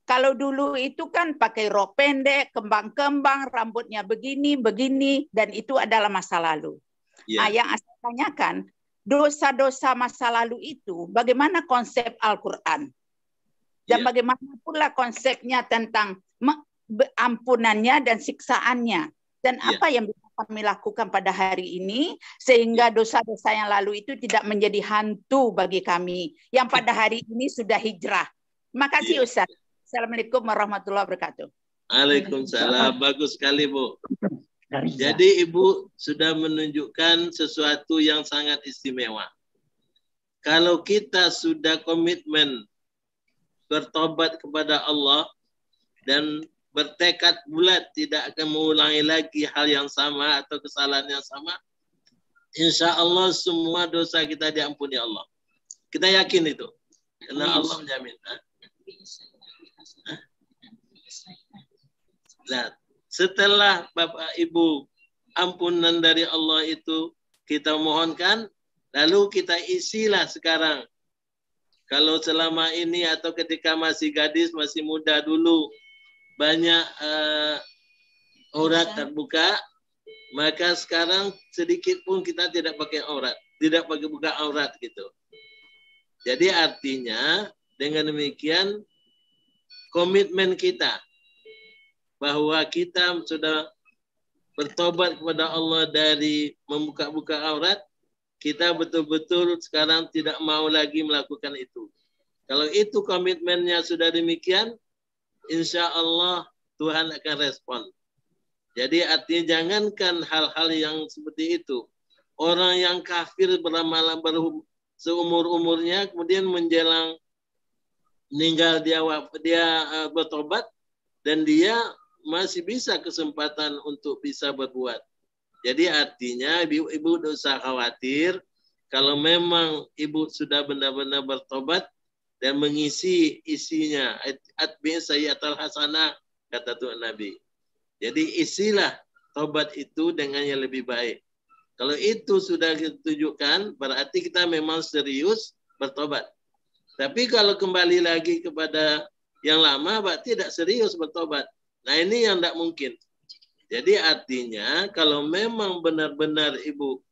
Kalau dulu itu kan pakai rok pendek, kembang-kembang, rambutnya begini, dan itu adalah masa lalu. Nah, yang saya tanyakan, dosa-dosa masa lalu itu, bagaimana konsep Al-Quran? Dan bagaimana pula konsepnya tentang ampunannya dan siksaannya. Dan apa yang bisa kami lakukan pada hari ini, sehingga dosa-dosa yang lalu itu tidak menjadi hantu bagi kami, yang pada hari ini sudah hijrah. Terima kasih Ustaz. Assalamualaikum warahmatullahi wabarakatuh. Waalaikumsalam. Bagus sekali Bu. Jadi Ibu sudah menunjukkan sesuatu yang sangat istimewa. Kalau kita sudah komitmen bertobat kepada Allah dan bertekad bulat tidak akan mengulangi lagi hal yang sama atau kesalahan yang sama, insya Allah semua dosa kita diampuni Allah. Kita yakin itu, karena Allah menjamin. Nah, setelah Bapak Ibu ampunan dari Allah itu kita mohonkan, lalu kita isilah sekarang. Kalau selama ini atau ketika masih gadis, masih muda dulu, banyak aurat terbuka, maka sekarang sedikit pun kita tidak pakai aurat, tidak pakai buka aurat gitu. Jadi artinya dengan demikian komitmen kita bahwa kita sudah bertobat kepada Allah dari membuka-buka aurat, kita betul-betul sekarang tidak mau lagi melakukan itu. Kalau itu komitmennya sudah demikian, insya Allah Tuhan akan respon. Jadi artinya jangankan hal-hal yang seperti itu. Orang yang kafir beramal seumur-umurnya, kemudian menjelang meninggal dia bertobat, dan dia masih bisa kesempatan untuk bisa berbuat. Jadi artinya ibu tidak usah khawatir kalau memang ibu sudah benar-benar bertobat dan mengisi isinya atbi sayyatul hasanah, kata Tuhan Nabi. Jadi isilah tobat itu dengan yang lebih baik. Kalau itu sudah ditunjukkan, berarti kita memang serius bertobat. Tapi kalau kembali lagi kepada yang lama, berarti tidak serius bertobat. Nah ini yang tidak mungkin. Jadi artinya kalau memang benar-benar ibu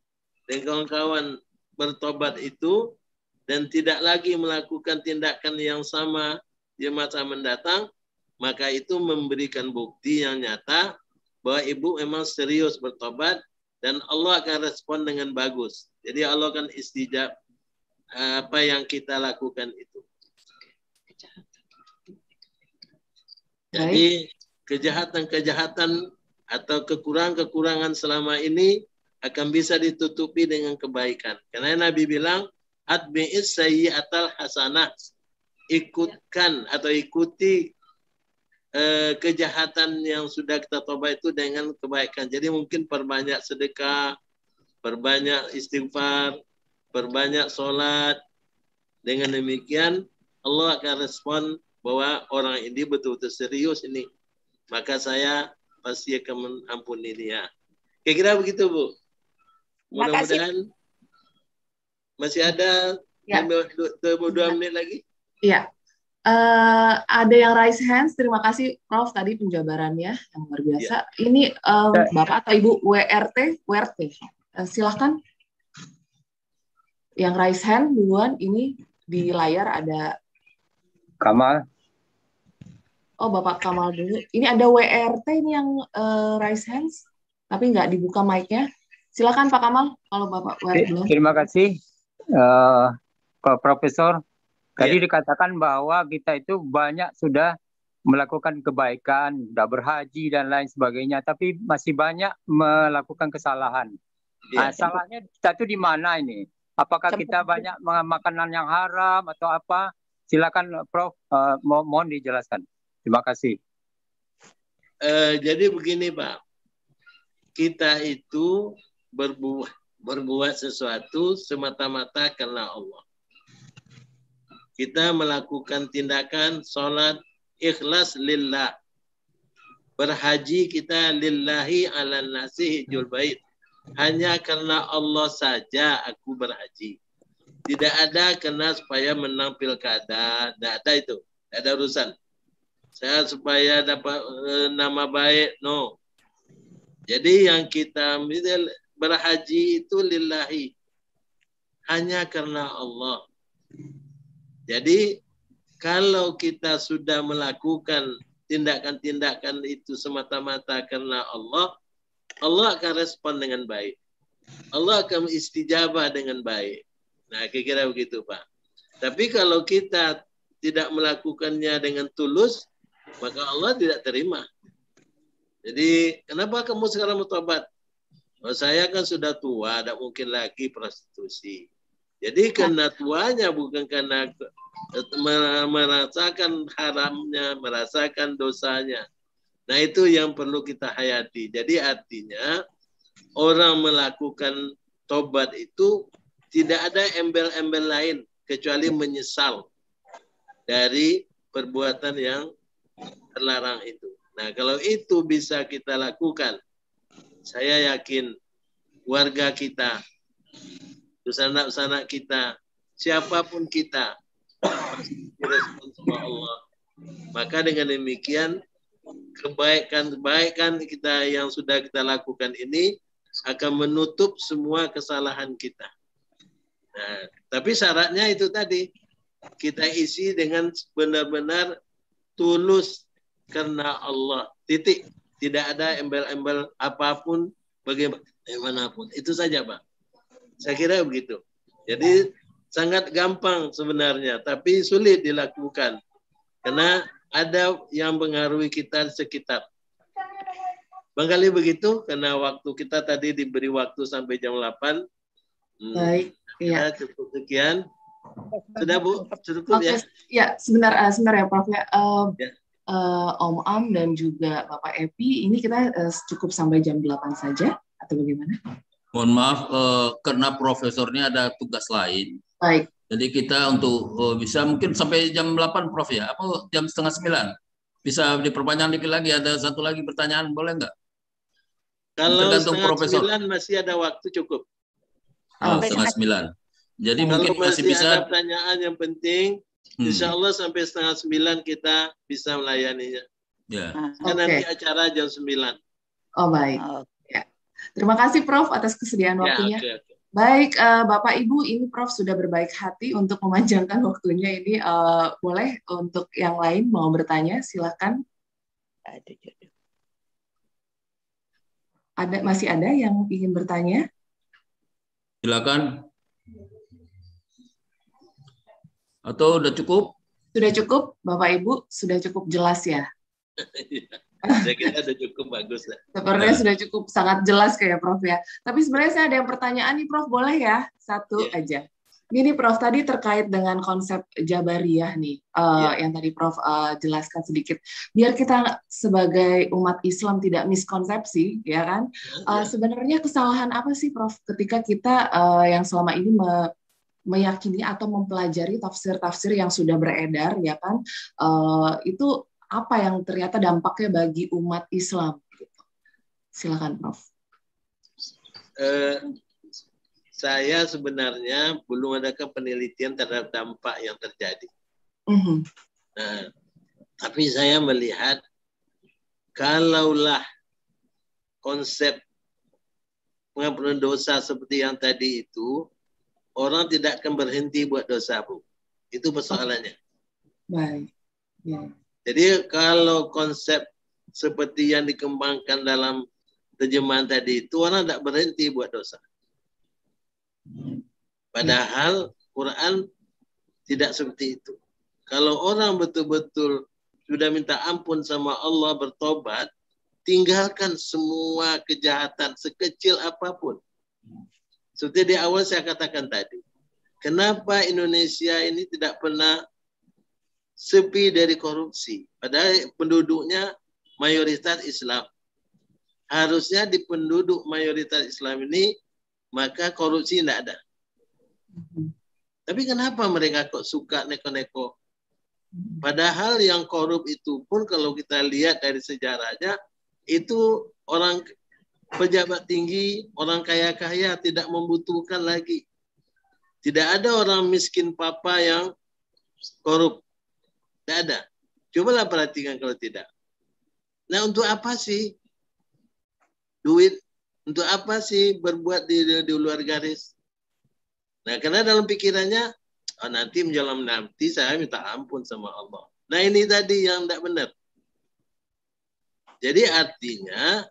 dan kawan-kawan bertobat itu dan tidak lagi melakukan tindakan yang sama di masa mendatang, maka itu memberikan bukti yang nyata bahwa ibu memang serius bertobat dan Allah akan respon dengan bagus. Jadi Allah akan istijab apa yang kita lakukan itu. Jadi kejahatan-kejahatan atau kekurangan-kekurangan selama ini akan bisa ditutupi dengan kebaikan. Karena Nabi bilang, atbi'is sayyi'atal hasanah. Ikutkan atau ikuti kejahatan yang sudah kita tobat itu dengan kebaikan. Jadi mungkin perbanyak sedekah, perbanyak istighfar, perbanyak sholat. Dengan demikian Allah akan respon bahwa orang ini betul-betul serius ini. Maka saya pasti akan mengampuni dia. Kira-kira begitu, Bu. Mudah-mudahan masih ada 2 menit lagi. Iya. Ada yang raise hands. Terima kasih Prof tadi penjabarannya yang luar biasa. Ini Bapak atau Ibu WRT. Silahkan. Yang raise hand duluan, ini di layar ada Kamal. Oh, Bapak Kamal dulu. Ini ada WRT ini yang raise hands, tapi nggak dibuka mic-nya. Silakan Pak Kamal, kalau Bapak WRT dulu. Terima kasih, Pak Profesor. Tadi dikatakan bahwa kita itu banyak sudah melakukan kebaikan, sudah berhaji dan lain sebagainya, tapi masih banyak melakukan kesalahan. Salahnya kita itu di mana ini? Apakah kita banyak makanan yang haram atau apa? Silakan Prof, mohon dijelaskan. Terima kasih. Jadi begini Pak, kita itu berbuat sesuatu semata-mata karena Allah. Kita melakukan tindakan sholat ikhlas lillah. Berhaji kita lillahi ala nasi hijul bait. Hanya karena Allah saja aku berhaji. Tidak ada karena supaya menang pilkada. Tidak ada itu. Tidak ada urusan. Saya supaya dapat nama baik. No. Jadi yang kita berhaji itu lillahi. Hanya karena Allah. Jadi kalau kita sudah melakukan tindakan-tindakan itu semata-mata karena Allah, Allah akan respon dengan baik. Allah akan istijabah dengan baik. Nah, kira-kira begitu, Pak. Tapi kalau kita tidak melakukannya dengan tulus, maka Allah tidak terima. Jadi, kenapa kamu sekarang bertobat? Oh, saya kan sudah tua, tidak mungkin lagi prostitusi. Jadi karena tuanya, bukan karena merasakan haramnya, merasakan dosanya. Nah itu yang perlu kita hayati. Jadi artinya orang melakukan tobat itu tidak ada embel-embel lain kecuali menyesal dari perbuatan yang terlarang itu. Nah kalau itu bisa kita lakukan, saya yakin warga kita, sanak-sanak kita, siapapun kita, pasti direspon sama Allah. Maka dengan demikian, kebaikan kita yang sudah kita lakukan ini akan menutup semua kesalahan kita. Nah, tapi syaratnya itu tadi, kita isi dengan benar-benar tulus karena Allah. Titik. Tidak ada embel-embel apapun, bagaimanapun. Itu saja, Pak. Saya kira begitu. Jadi sangat gampang sebenarnya, tapi sulit dilakukan. Karena ada yang mengaruhi kita sekitar. Barangkali begitu, karena waktu kita tadi diberi waktu sampai jam 8. Baik, iya. Cukup sekian. Sudah, Bu? Cukup ya? Ya, sebentar ya Prof. Om Am dan juga Bapak Epi, ini kita cukup sampai jam 8 saja, atau bagaimana? Mohon maaf, karena profesornya ada tugas lain. Baik. Jadi kita untuk bisa mungkin sampai jam 8 Prof ya, apa jam 8:30? Bisa diperpanjang dikit lagi, ada satu lagi pertanyaan, boleh nggak? Kalau tergantung profesor. 8:30 masih ada waktu cukup. Oh, 8:30. Jadi kalau mungkin masih bisa. Ada pertanyaan yang penting, insya Allah sampai 8:30 kita bisa melayaninya. Ya. Kan nanti acara jam 9. Oh baik. Ya. Terima kasih Prof atas kesediaan waktunya. Baik, Bapak Ibu, ini Prof sudah berbaik hati untuk memanjangkan waktunya ini. Boleh untuk yang lain mau bertanya, silakan. Masih ada yang ingin bertanya? Silakan. Atau udah cukup? Sudah cukup, Bapak Ibu, sudah cukup jelas ya? Saya kira sudah cukup bagus. Sepertinya sudah cukup sangat jelas kayak Prof ya. Tapi sebenarnya saya ada yang pertanyaan nih Prof, boleh ya? Satu aja. Ini Prof, tadi terkait dengan konsep Jabariyah nih, yang tadi Prof jelaskan sedikit. Biar kita sebagai umat Islam tidak miskonsepsi, ya kan? Sebenarnya kesalahan apa sih Prof ketika kita yang selama ini meyakini atau mempelajari tafsir-tafsir yang sudah beredar, ya kan? Itu apa yang ternyata dampaknya bagi umat Islam? Silakan, Prof. Saya sebenarnya belum ada penelitian terhadap dampak yang terjadi. Nah, tapi saya melihat kalaulah konsep pengampunan dosa seperti yang tadi itu, orang tidak akan berhenti buat dosa, Bu. Itu persoalannya. Baik. Ya. Jadi kalau konsep seperti yang dikembangkan dalam terjemahan tadi itu, orang tidak berhenti buat dosa. Padahal Quran tidak seperti itu. Kalau orang betul-betul sudah minta ampun sama Allah, bertobat, tinggalkan semua kejahatan sekecil apapun. Seperti di awal saya katakan tadi, kenapa Indonesia ini tidak pernah sepi dari korupsi? Padahal penduduknya mayoritas Islam. Harusnya di penduduk mayoritas Islam ini, maka korupsi tidak ada. Tapi kenapa mereka kok suka neko-neko? Padahal yang korup itu pun kalau kita lihat dari sejarahnya, itu orang pejabat tinggi, orang kaya-kaya tidak membutuhkan lagi. Tidak ada orang miskin papa yang korup. Tidak ada. Cobalah perhatikan kalau tidak. Nah, untuk apa sih duit? Untuk apa sih berbuat di luar garis? Nah, karena dalam pikirannya, nanti menjelang nanti saya minta ampun sama Allah. Nah, ini tadi yang tidak benar. Jadi artinya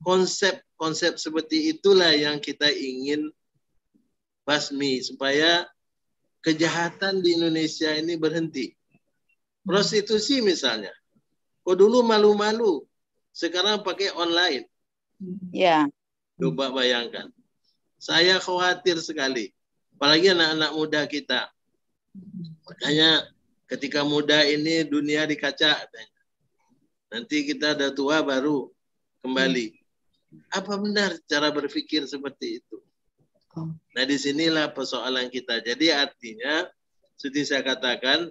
konsep seperti itulah yang kita ingin basmi supaya kejahatan di Indonesia ini berhenti. Prostitusi misalnya. Kok dulu malu-malu, sekarang pakai online. Ya. Coba bayangkan. Saya khawatir sekali. Apalagi anak-anak muda kita. Makanya ketika muda ini dunia dikaca. Nanti kita udah tua baru kembali. Apa benar cara berpikir seperti itu? Nah, disinilah persoalan kita. Jadi artinya, seperti saya katakan,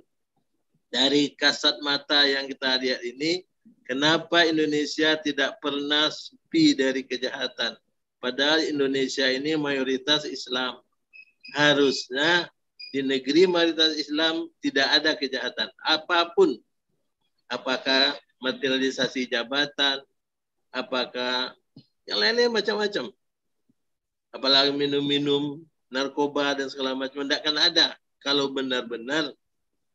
dari kasat mata yang kita lihat ini, kenapa Indonesia tidak pernah sepi dari kejahatan? Padahal Indonesia ini mayoritas Islam. Harusnya di negeri mayoritas Islam tidak ada kejahatan. Apapun. Apakah materialisasi jabatan, apakah yang lainnya macam-macam. Apalagi minum-minum, narkoba dan segala macam. Tidak akan ada kalau benar-benar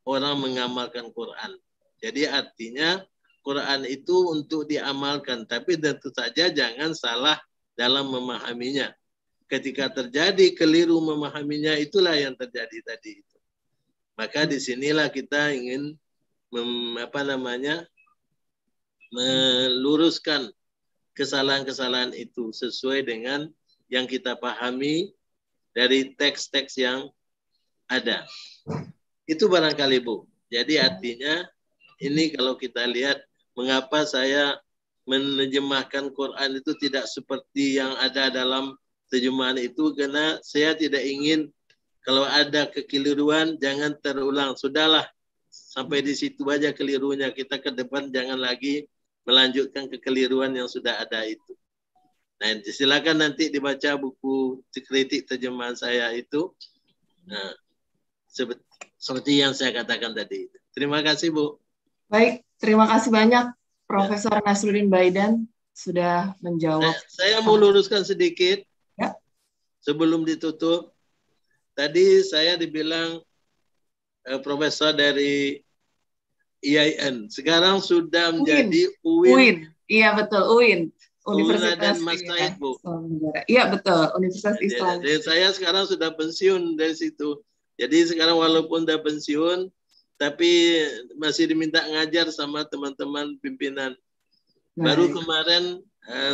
orang mengamalkan Quran. Jadi artinya Quran itu untuk diamalkan. Tapi tentu saja jangan salah dalam memahaminya. Ketika terjadi keliru memahaminya, itulah yang terjadi tadi itu. Maka disinilah kita ingin meluruskan kesalahan-kesalahan itu sesuai dengan yang kita pahami dari teks-teks yang ada. Itu barangkali, Bu. Jadi artinya ini kalau kita lihat mengapa saya menerjemahkan Quran itu tidak seperti yang ada dalam terjemahan itu, karena saya tidak ingin kalau ada kekeliruan jangan terulang. Sudahlah, sampai di situ aja kelirunya. Kita ke depan jangan lagi melanjutkan kekeliruan yang sudah ada itu. Nah, silakan nanti dibaca buku kritik terjemahan saya itu. Nah, seperti yang saya katakan tadi. Terima kasih, Bu. Baik, terima kasih banyak Profesor Nasruddin Baidan sudah menjawab. Saya mau luruskan sedikit. Ya. sebelum ditutup, tadi saya dibilang profesor dari IAIN. Sekarang sudah menjadi UIN. Iya betul, UIN. Universitas Mas Said, Bu. Iya betul, Universitas Islam. Dan saya sekarang sudah pensiun dari situ. Jadi sekarang walaupun sudah pensiun, tapi masih diminta ngajar sama teman-teman pimpinan. Baru kemarin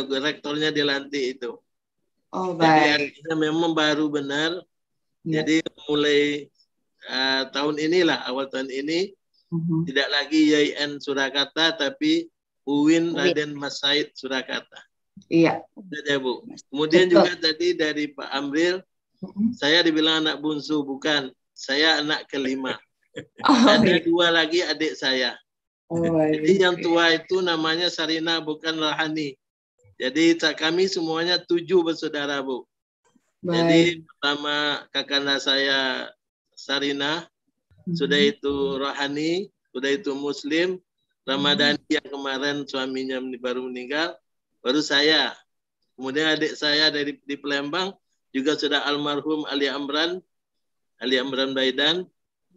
rektornya dilantik itu. Oh Jadi baik. artinya memang baru benar. Jadi mulai tahun inilah, awal tahun ini, tidak lagi IAIN Surakarta, tapi UIN Raden Mas Said Surakarta. Iya. Ya, Bu. Kemudian juga tadi dari Pak Amril, saya dibilang anak bungsu, bukan. Saya anak kelima. Ada 2 lagi adik saya. Jadi yang tua itu namanya Sarina, bukan Rahani. Jadi kami semuanya 7 bersaudara, Bu. Jadi pertama kakanda saya Sarina, sudah itu Rahani, sudah itu Muslim, Ramadhani yang kemarin suaminya baru meninggal, baru saya. Kemudian adik saya di Palembang juga sudah almarhum Ali Amran Baidan.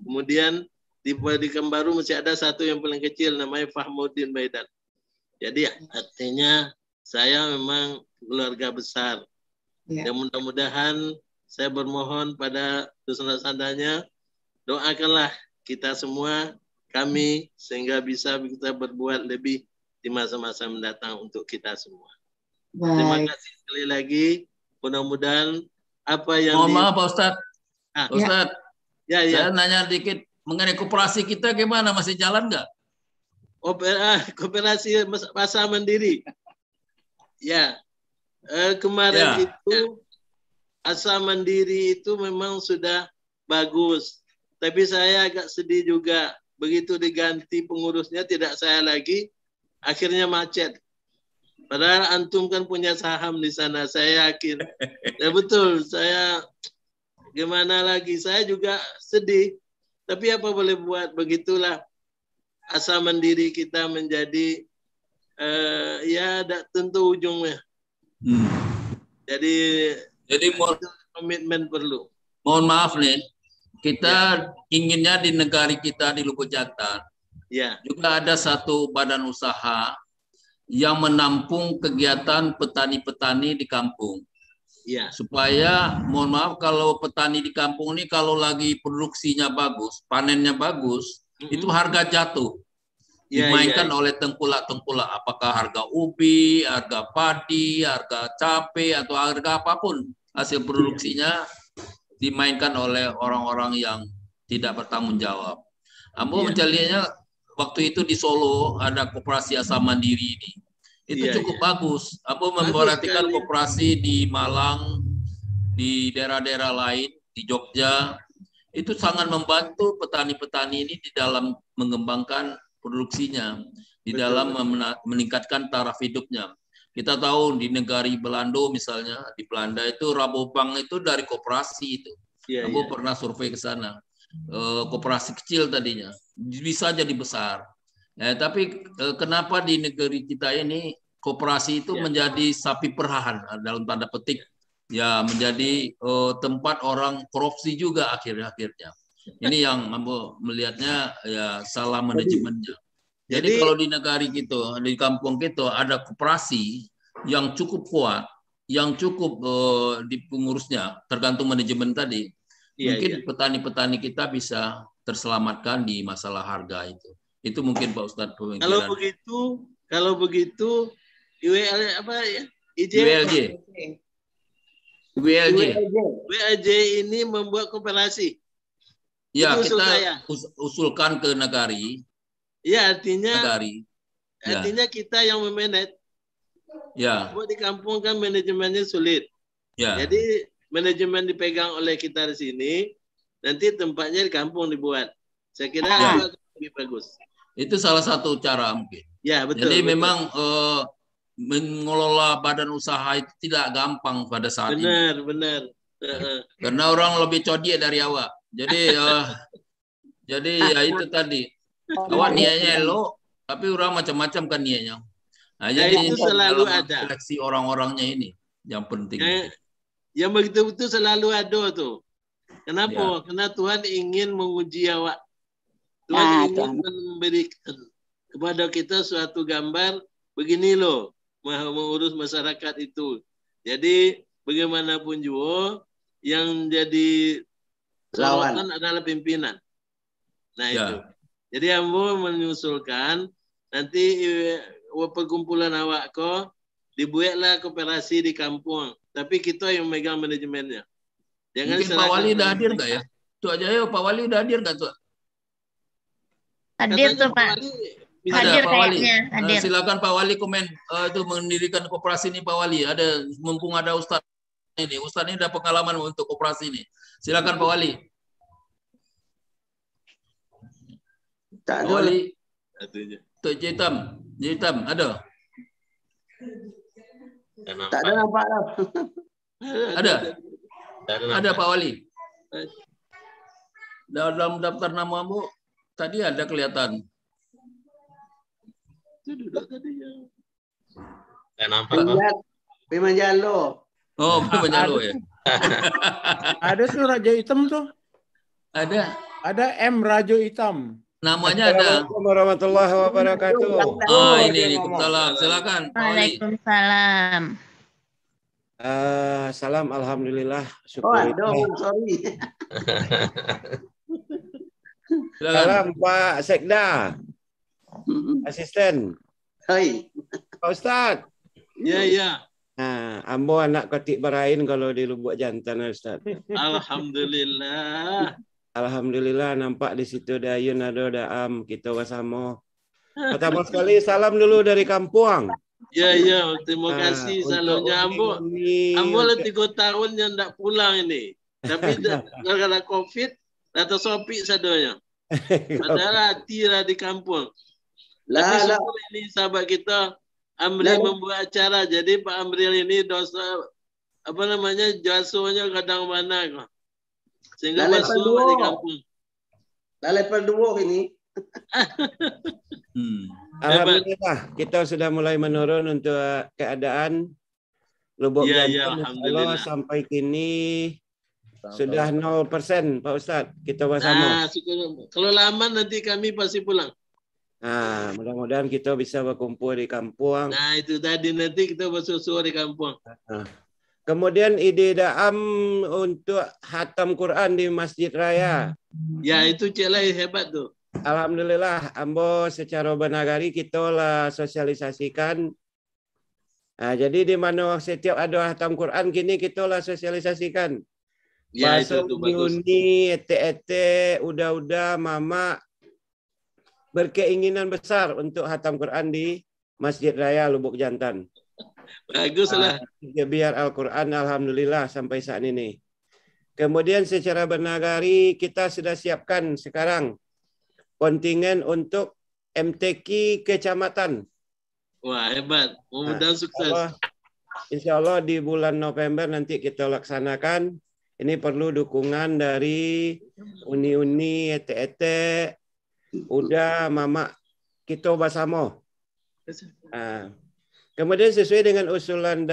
Kemudian di Kembaru masih ada satu yang paling kecil namanya Fahmuddin Baidan. Jadi artinya saya memang keluarga besar. Yang mudah-mudahan saya bermohon pada saudara-saudaranya, doakanlah kita semua, kami, sehingga bisa kita berbuat lebih di masa-masa mendatang untuk kita semua. Terima kasih sekali lagi. Mudah-mudahan apa yang mohon maaf Pak Ustadz. Ustadz, saya nanya dikit mengenai koperasi kita gimana, masih jalan nggak? Koperasi Pasar Mandiri. Ya, kemarin itu Pasar Mandiri itu memang sudah bagus. Tapi saya agak sedih juga. Begitu diganti pengurusnya tidak saya lagi, akhirnya macet. Padahal antum kan punya saham di sana, saya yakin. Ya betul, saya gimana lagi, saya juga sedih. Tapi apa boleh buat, begitulah Pasar Mandiri kita menjadi ya tentu ujungnya. Jadi komitmen perlu. Mohon maaf nih, kita inginnya di negara kita di Lubuk Jantan juga ada satu badan usaha yang menampung kegiatan petani-petani di kampung. Supaya, mohon maaf, kalau petani di kampung ini kalau lagi produksinya bagus, panennya bagus, itu harga jatuh. Dimainkan oleh tengkulak-tengkulak, apakah harga ubi, harga padi, harga cabai, atau harga apapun hasil produksinya dimainkan oleh orang-orang yang tidak bertanggung jawab. Ambo mencarinya waktu itu di Solo ada koperasi Pasar Mandiri ini. Itu cukup bagus. Ambo memperhatikan koperasi di Malang, di daerah-daerah lain, di Jogja. Itu sangat membantu petani-petani ini di dalam mengembangkan produksinya, di dalam meningkatkan taraf hidupnya. Kita tahu di negara Belanda misalnya, di Belanda itu Rabobank itu dari koperasi itu. Ambo pernah survei ke sana. Koperasi kecil tadinya, bisa jadi besar. Tapi kenapa di negeri kita ini koperasi itu menjadi sapi perahan dalam tanda petik, ya menjadi tempat orang korupsi juga akhirnya. Ini yang Ambo melihatnya ya salah manajemennya. Jadi kalau di negara kita, di kampung kita ada koperasi yang cukup kuat, yang cukup di pengurusnya, tergantung manajemen tadi. Mungkin petani-petani kita bisa terselamatkan di masalah harga itu. Itu mungkin Pak Ustadz pemikiran. Kalau begitu WLJ ini membuat koperasi. Ya, kita usulkan ke Nagari. Ya, artinya kita yang memanage. Ya. Buat di kampung kan manajemennya sulit. Ya. Jadi manajemen dipegang oleh kita di sini, nanti tempatnya di kampung dibuat. Saya kira itu lebih bagus. Itu salah satu cara mungkin. Ya, betul. Jadi memang mengelola badan usaha itu tidak gampang pada saat ini. Benar. Karena orang lebih codiek dari awak. Jadi jadi ya itu tadi. Awak niatnya elok, tapi orang macam-macam kan niatnya. Nah, jadi itu selalu ada. Seleksi orang-orangnya ini yang penting. Yang begitu-begitu selalu ada tuh. Kenapa? Ya. Karena Tuhan ingin menguji awak. Tuhan ingin memberikan kepada kita suatu gambar, begini loh, mengurus masyarakat itu. Jadi bagaimanapun juga yang jadi sorotan adalah pimpinan. Nah itu. Jadi ambo menyusulkan nanti perkumpulan awak ko dibuatlah koperasi di kampung. Tapi kita yang megang manajemennya. Jangan Mungkin Pak Wali udah hadir nggak ya? Tuh aja ya, Pak Wali udah hadir nggak tuh? Hadir tuh Pak. Hadir Pak Wali. kayaknya. Hadir. Silakan Pak Wali komen itu mendirikan koperasi ini Pak Wali. Ada mumpung ada Ustadz ini. Ustadz ini ada pengalaman untuk koperasi ini. Silakan Pak Wali. Pak Wali. Tuh Jitam ada. Tak ada nampak lah. Ada Pak Wali. Dalam daftar namamu tadi ada kelihatan. Pimanjalo. Oh, Pimanjalo ya. Ada tuh Raja Hitam tuh. Ada. Ada M Raja Hitam. Namanya ada. Assalamualaikum warahmatullahi wabarakatuh. Ini Waalaikumsalam. Silakan. Waalaikumsalam. Salam, alhamdulillah. Oh, aduh, sorry. Salam Pak Sekda, asisten. Hai. Pak Ustadz. Ya. Ambo anak Kotik Barain kalau di Lubuk Jantan, Ustadz. Alhamdulillah. Alhamdulillah nampak di situ Dayun ada Daam kita bersama. Pertama sekali salam dulu dari Kampuang. Ya, terima kasih salamnya Ambo. Ambo lah 3 tahun yang tak pulang ini. Tapi gara-gara COVID, atau sopi sadanya. Padahal hati lah di kampung. Tapi syukur ini sahabat kita, Amril membuat acara. Jadi Pak Amril ini dosa, jasanya kadang mana kok. Sehingga masuk di kampung. Level 2 ini. Alhamdulillah kita sudah mulai menurun untuk keadaan Lubuk Jantan. Allah sampai kini sudah 0% Pak Ustadz. Kita bersama. Kalau lama nanti kami pasti pulang. Mudah-mudahan kita bisa berkumpul di kampung. Nah itu tadi nanti kita bersusul di kampung. Kemudian ide Daam untuk hatam Quran di Masjid Raya. Ya itu celai hebat tuh. Alhamdulillah, Ambo secara bernagari kita lah sosialisasikan. Jadi di mana setiap ada hatam Quran kini kita lah sosialisasikan. Ya itu bagus. Uni, ete, uda, mama berkeinginan besar untuk hatam Quran di Masjid Raya Lubuk Jantan. Baguslah. Biar Al-Quran alhamdulillah sampai saat ini. Kemudian secara bernagari kita sudah siapkan sekarang kontingen untuk MTQ kecamatan. Wah hebat, mudah-mudahan sukses. Insya Allah di bulan November nanti kita laksanakan. Ini perlu dukungan dari uni-uni, ete, udah mama kita bersama. Kemudian sesuai dengan usulan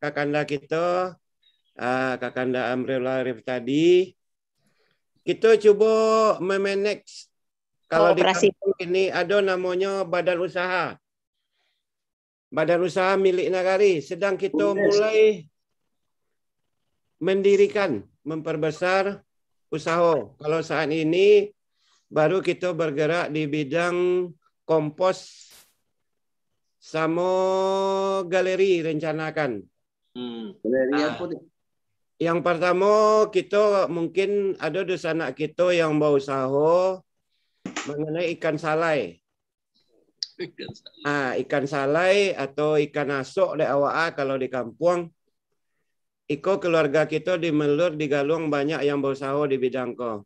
kakanda kita, kakanda Amril Arif tadi, kita coba memanage. Kalau di kampung ini ada namanya badan usaha. Badan usaha milik nagari. Sedang kita mulai mendirikan, memperbesar usaha. Kalau saat ini baru kita bergerak di bidang kompos sama galeri rencanakan. Galeri apa nih? Yang pertama kita mungkin ada dosa anak kita yang mau usaha mengenai ikan salai. Ikan salai atau ikan asok di awak kalau di kampung. Iko keluarga kita di Melur, di Galung banyak yang berusaha di bidang ko.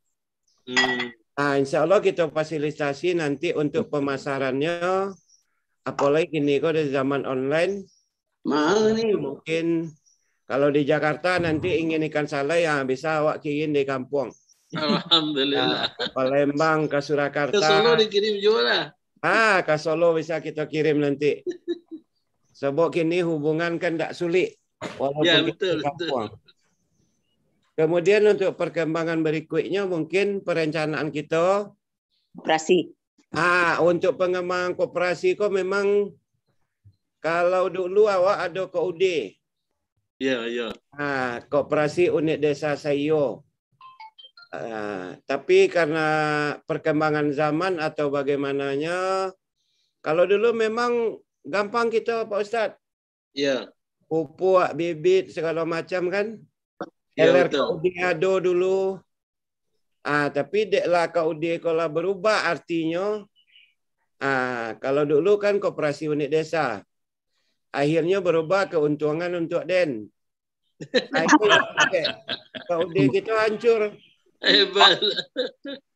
Insya Allah kita fasilitasi nanti untuk pemasarannya. Apalagi ini kok di zaman online. Mahal nih. Mungkin kalau di Jakarta nanti ingin ikan salai yang bisa awak kirim di kampung. Alhamdulillah. Palembang ke Surakarta. Ke Solo dikirim juga lah. Ke Solo bisa kita kirim nanti. Sebab kini hubungan kan tak sulit. Walaupun ya betul. Kemudian untuk perkembangan berikutnya mungkin perencanaan kita Koperasi. Untuk pengembangan koperasi kok memang kalau dulu awak ada KUD. Ya. Koperasi Unit Desa Sayo. Tapi karena perkembangan zaman atau bagaimananya, kalau dulu memang gampang kita Pak Ustadz. Ya. Pupuk, bibit, segala macam kan. Ya, LRKUD ada dulu. Tapi deklah KUD kalau berubah artinya, kalau dulu kan koperasi unit desa. Akhirnya berubah keuntungan untuk den. KUD kita hancur. Hebat.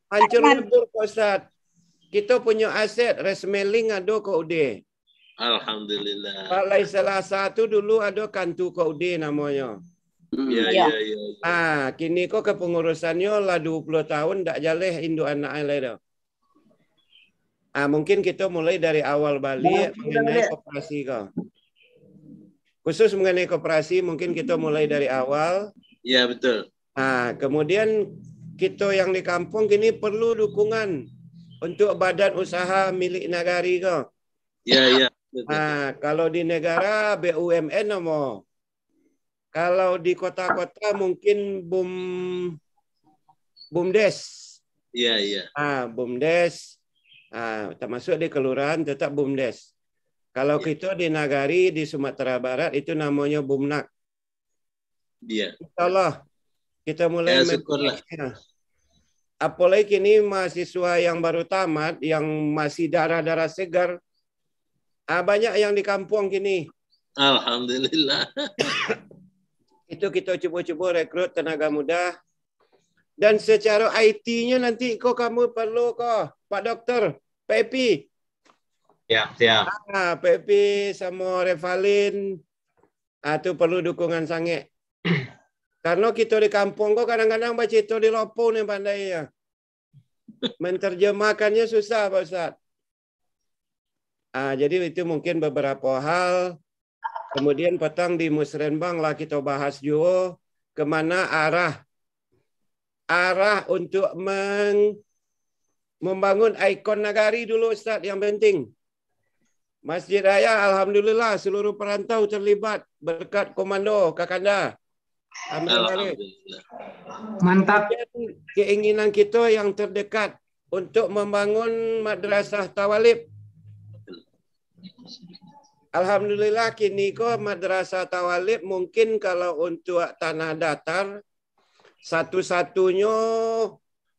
Hancur lebur Pak Ustadz. Kita punya aset resmeling ada KUD. Alhamdulillah. Balai salah satu dulu ada kantu KUD namanya. Ya. Kini kok kepengurusannya lah 20 tahun tak jaleh induk anak lain. Mungkin kita mulai dari awal balik mengenai koperasi kok. Khusus mengenai koperasi mungkin kita mulai dari awal. Ya, betul. Kemudian kita yang di kampung kini perlu dukungan untuk badan usaha milik nagari kok. Ya. Kalau di negara BUMN nomor. Kalau di kota-kota mungkin BUMDes. Iya. BUMDes. Termasuk di kelurahan tetap BUMDes. Kalau kita di nagari di Sumatera Barat itu namanya BUMNAK. Iya. Insyaallah kita mulai memperbaiki. Apalagi kini mahasiswa yang baru tamat yang masih darah-darah segar. Banyak yang di kampung kini. Alhamdulillah. Itu kita cuba-cuba rekrut tenaga muda. Dan secara IT-nya nanti kamu perlu Pak Dokter, PEPI. Siap. PEPI sama Revalin. Itu perlu dukungan sangat. Karena kita di kampung kadang-kadang baca itu di lopo nih pandai ya. Menterjemahkannya susah Pak Ustaz. Jadi itu mungkin beberapa hal. Kemudian petang di Musrenbang lah kita bahas juga kemana arah untuk membangun ikon nagari dulu Ustaz yang penting. Masjid Raya alhamdulillah seluruh perantau terlibat berkat komando Kakanda. Alhamdulillah. Mantap. Keinginan kita yang terdekat untuk membangun madrasah Tawalib. Alhamdulillah kini madrasah Tawalib mungkin kalau untuk tanah datar satu-satunya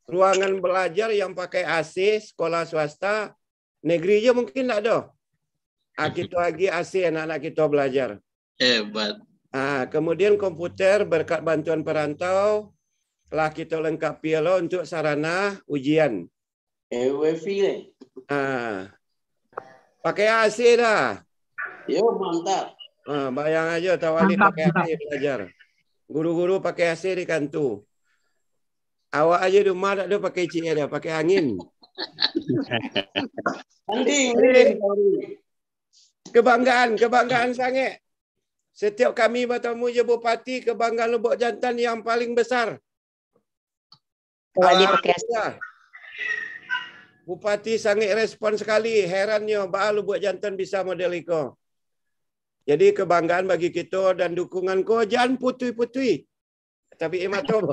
ruangan belajar yang pakai AC sekolah swasta negerinya mungkin tak ada. Kita lagi AC anak-anak kita belajar. Hebat. Kemudian komputer berkat bantuan perantau telah kita lengkapi untuk sarana ujian. WiFi pakai AC dah. Yo, mantap. Bayang aja Tawalib pakai AC belajar. Guru-guru pakai AC di kantu. Awak aja di rumah tak ada pakai CR dah, pakai angin. Kebanggaan sangat. Setiap kami bertemu je bupati, kebanggaan Lubuk Jantan yang paling besar. Bupati sangat respon sekali. Herannya bahwa Lubuk Jantan bisa model itu. Jadi kebanggaan bagi kita dan dukungan kau jangan putui-putui. Tapi emak tahu.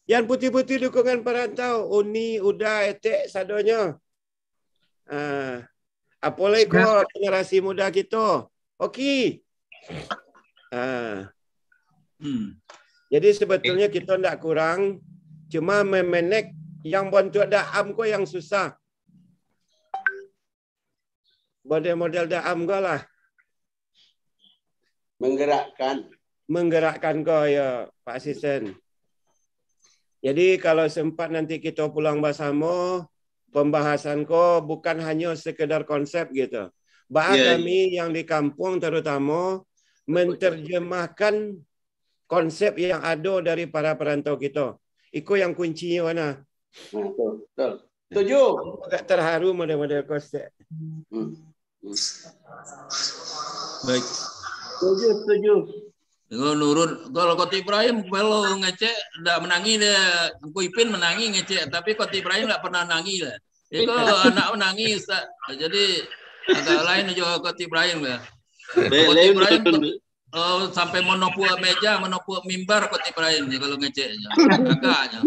Jangan putih-putih dukungan perantau. Uni, udah, etek, sadonya. Apalagi kau generasi muda kita. Okey. Jadi sebetulnya kita tidak kurang. Cuma memanage yang bantu daam kau yang susah. Model-model daam kau lah. Menggerakkan kau ya Pak Asisten. Jadi kalau sempat nanti kita pulang bersama, pembahasan kau bukan hanya sekedar konsep gitu. Kami yang di kampung terutama menterjemahkan konsep yang ada dari para perantau kita. Itu yang kuncinya mana? Betul. Setuju. Agak terharu model-model konsep. Baik. Setuju. Kalau Koti Ibrahim kalau ngecek tidak menangi dia, Engku Ipin menangi ngecek, tapi Koti Ibrahim tidak pernah nangi lah. Jadi kalau anak menangi Ustaz, jadi agak lain juga Koti Ibrahim ya. Koti Ibrahim sampai menopu meja, menopu mimbar Koti Ibrahim ya kalau ngeceknya. Agaknya.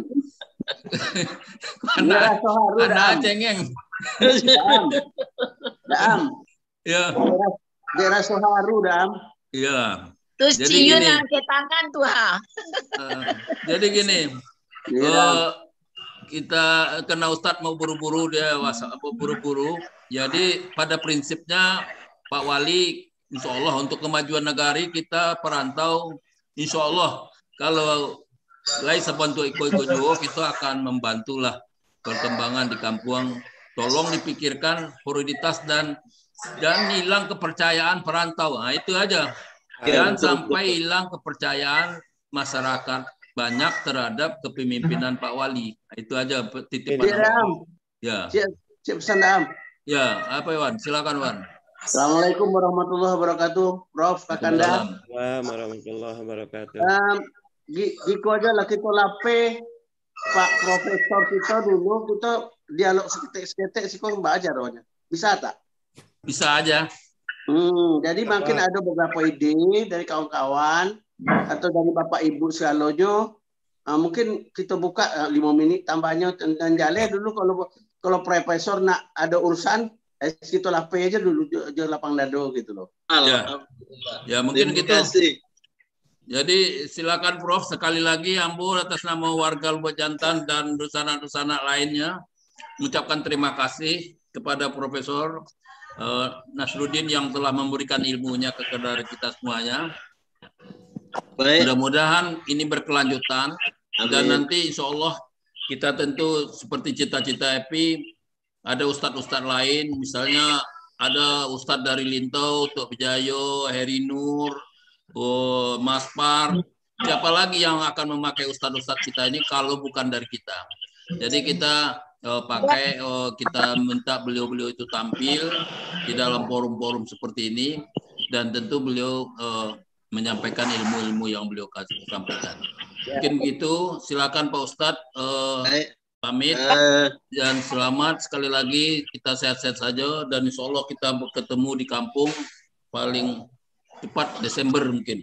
Anak cengeng. Dam. Ya. Daerah Soharu, Dam. Iya. Terus Jadi cium gini. ke tangan tuh ha. Jadi gini, kita kena Ustadz mau buru-buru dia buru-buru. Jadi pada prinsipnya Pak Wali, Insya Allah untuk kemajuan negari kita perantau, Insya Allah kalau lain sebantu ikut juga kita akan membantulah perkembangan di kampung. Tolong dipikirkan prioritas dan hilang kepercayaan perantau. Nah, itu aja. Jangan sampai hilang kepercayaan masyarakat banyak terhadap kepemimpinan Pak Wali. Itu aja titipan. Ya. Siap pesan, Dam. Ya, apa Wan? Silakan Wan. Assalamualaikum warahmatullahi wabarakatuh. Prof, Kakanda. Waalaikumsalam warahmatullahi wabarakatuh. Gitu aja lah kita lape Pak Profesor kita dulu kita dialog seketek sih kok Mbak aja rohnya. Bisa tak? Bisa aja. Jadi mungkin ada beberapa ide dari kawan-kawan atau dari Bapak Ibu Sialojo. Mungkin kita buka 5 menit tambahnya dan jale dulu kalau profesor nak ada urusan kita lape aja dulu lapang dado gitu loh. Ya mungkin gitu. Jadi silakan Prof sekali lagi Ambo atas nama warga Lubuk Jantan dan dusana-dusana lainnya mengucapkan terima kasih kepada Profesor Nasruddin yang telah memberikan ilmunya kepada kita semuanya. Mudah-mudahan ini berkelanjutan. Dan nanti insya Allah kita tentu seperti cita-cita EPI ada ustadz-ustadz lain, misalnya ada ustadz dari Lintau, Tok Bejayo, Heri Nur, Mas Par, siapa lagi yang akan memakai ustadz-ustadz kita ini kalau bukan dari kita. Jadi kita kita minta beliau-beliau itu tampil di dalam forum-forum seperti ini dan tentu beliau menyampaikan ilmu-ilmu yang beliau sampaikan. Mungkin begitu, silakan Pak Ustadz pamit dan selamat sekali lagi, kita sehat-sehat saja dan insya Allah kita ketemu di kampung paling cepat Desember mungkin.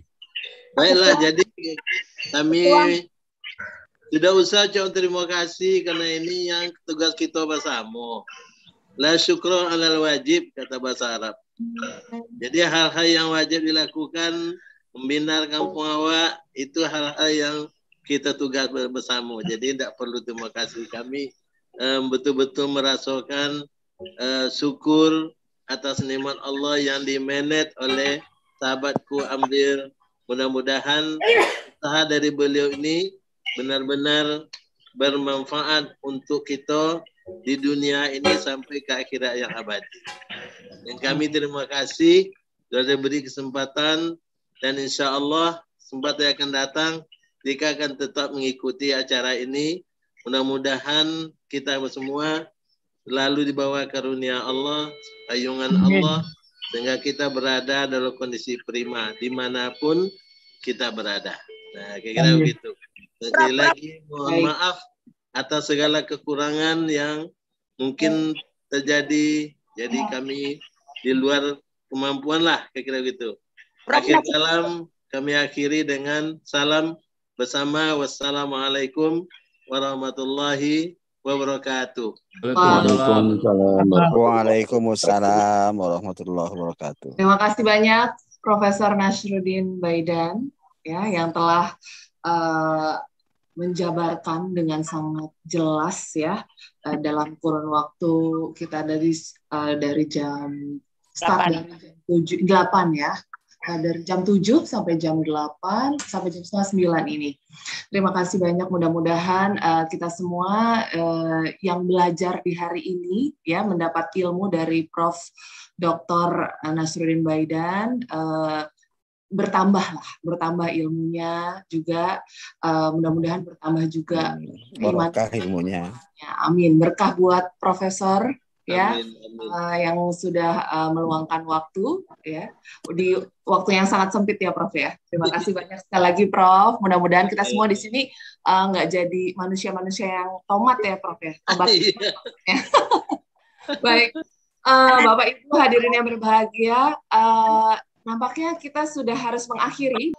Baiklah, jadi kami tidak usah ucap terima kasih karena ini yang tugas kita bersama. La syukron alal wajib kata bahasa Arab. Jadi hal-hal yang wajib dilakukan membina kampung awak itu hal-hal yang kita tugas bersama. Jadi tidak perlu terima kasih, kami betul-betul merasakan syukur atas nikmat Allah yang dimanage oleh sahabatku Amril. Mudah-mudahan usaha dari beliau ini benar-benar bermanfaat untuk kita di dunia ini sampai ke akhirat yang abadi. Dan kami terima kasih sudah diberi kesempatan dan insya Allah kesempatan yang akan datang jika akan tetap mengikuti acara ini. Mudah-mudahan kita semua selalu di bawah karunia Allah, ayungan Allah, sehingga kita berada dalam kondisi prima dimanapun kita berada. Nah, kira-kira begitu. Sekali lagi mohon maaf atas segala kekurangan yang mungkin terjadi. Jadi kami di luar kemampuan lah, kira-kira begitu. Akhir salam kami akhiri dengan salam bersama. Wassalamualaikum warahmatullahi wabarakatuh. Waalaikumsalam warahmatullahi wabarakatuh. Terima kasih banyak Profesor Nasruddin Baidan ya yang telah menjabarkan dengan sangat jelas ya dalam kurun waktu kita dari jam start dari jam 8 ya. Dari jam 7 sampai jam 8 sampai jam 8:30 ini. Terima kasih banyak, mudah-mudahan kita semua yang belajar di hari ini ya mendapat ilmu dari Prof. Dr. Nasruddin Baidan bertambah ilmunya juga, mudah-mudahan bertambah juga berkah ilmunya. Amin, berkah buat Profesor ya, Amin, amin. yang sudah meluangkan waktu ya di waktu yang sangat sempit ya Prof ya. Terima kasih banyak sekali lagi Prof. Mudah-mudahan kita semua di sini nggak jadi manusia-manusia yang tomat ya Prof ya. Tomat. Baik, Bapak Ibu hadirin yang berbahagia, nampaknya kita sudah harus mengakhiri.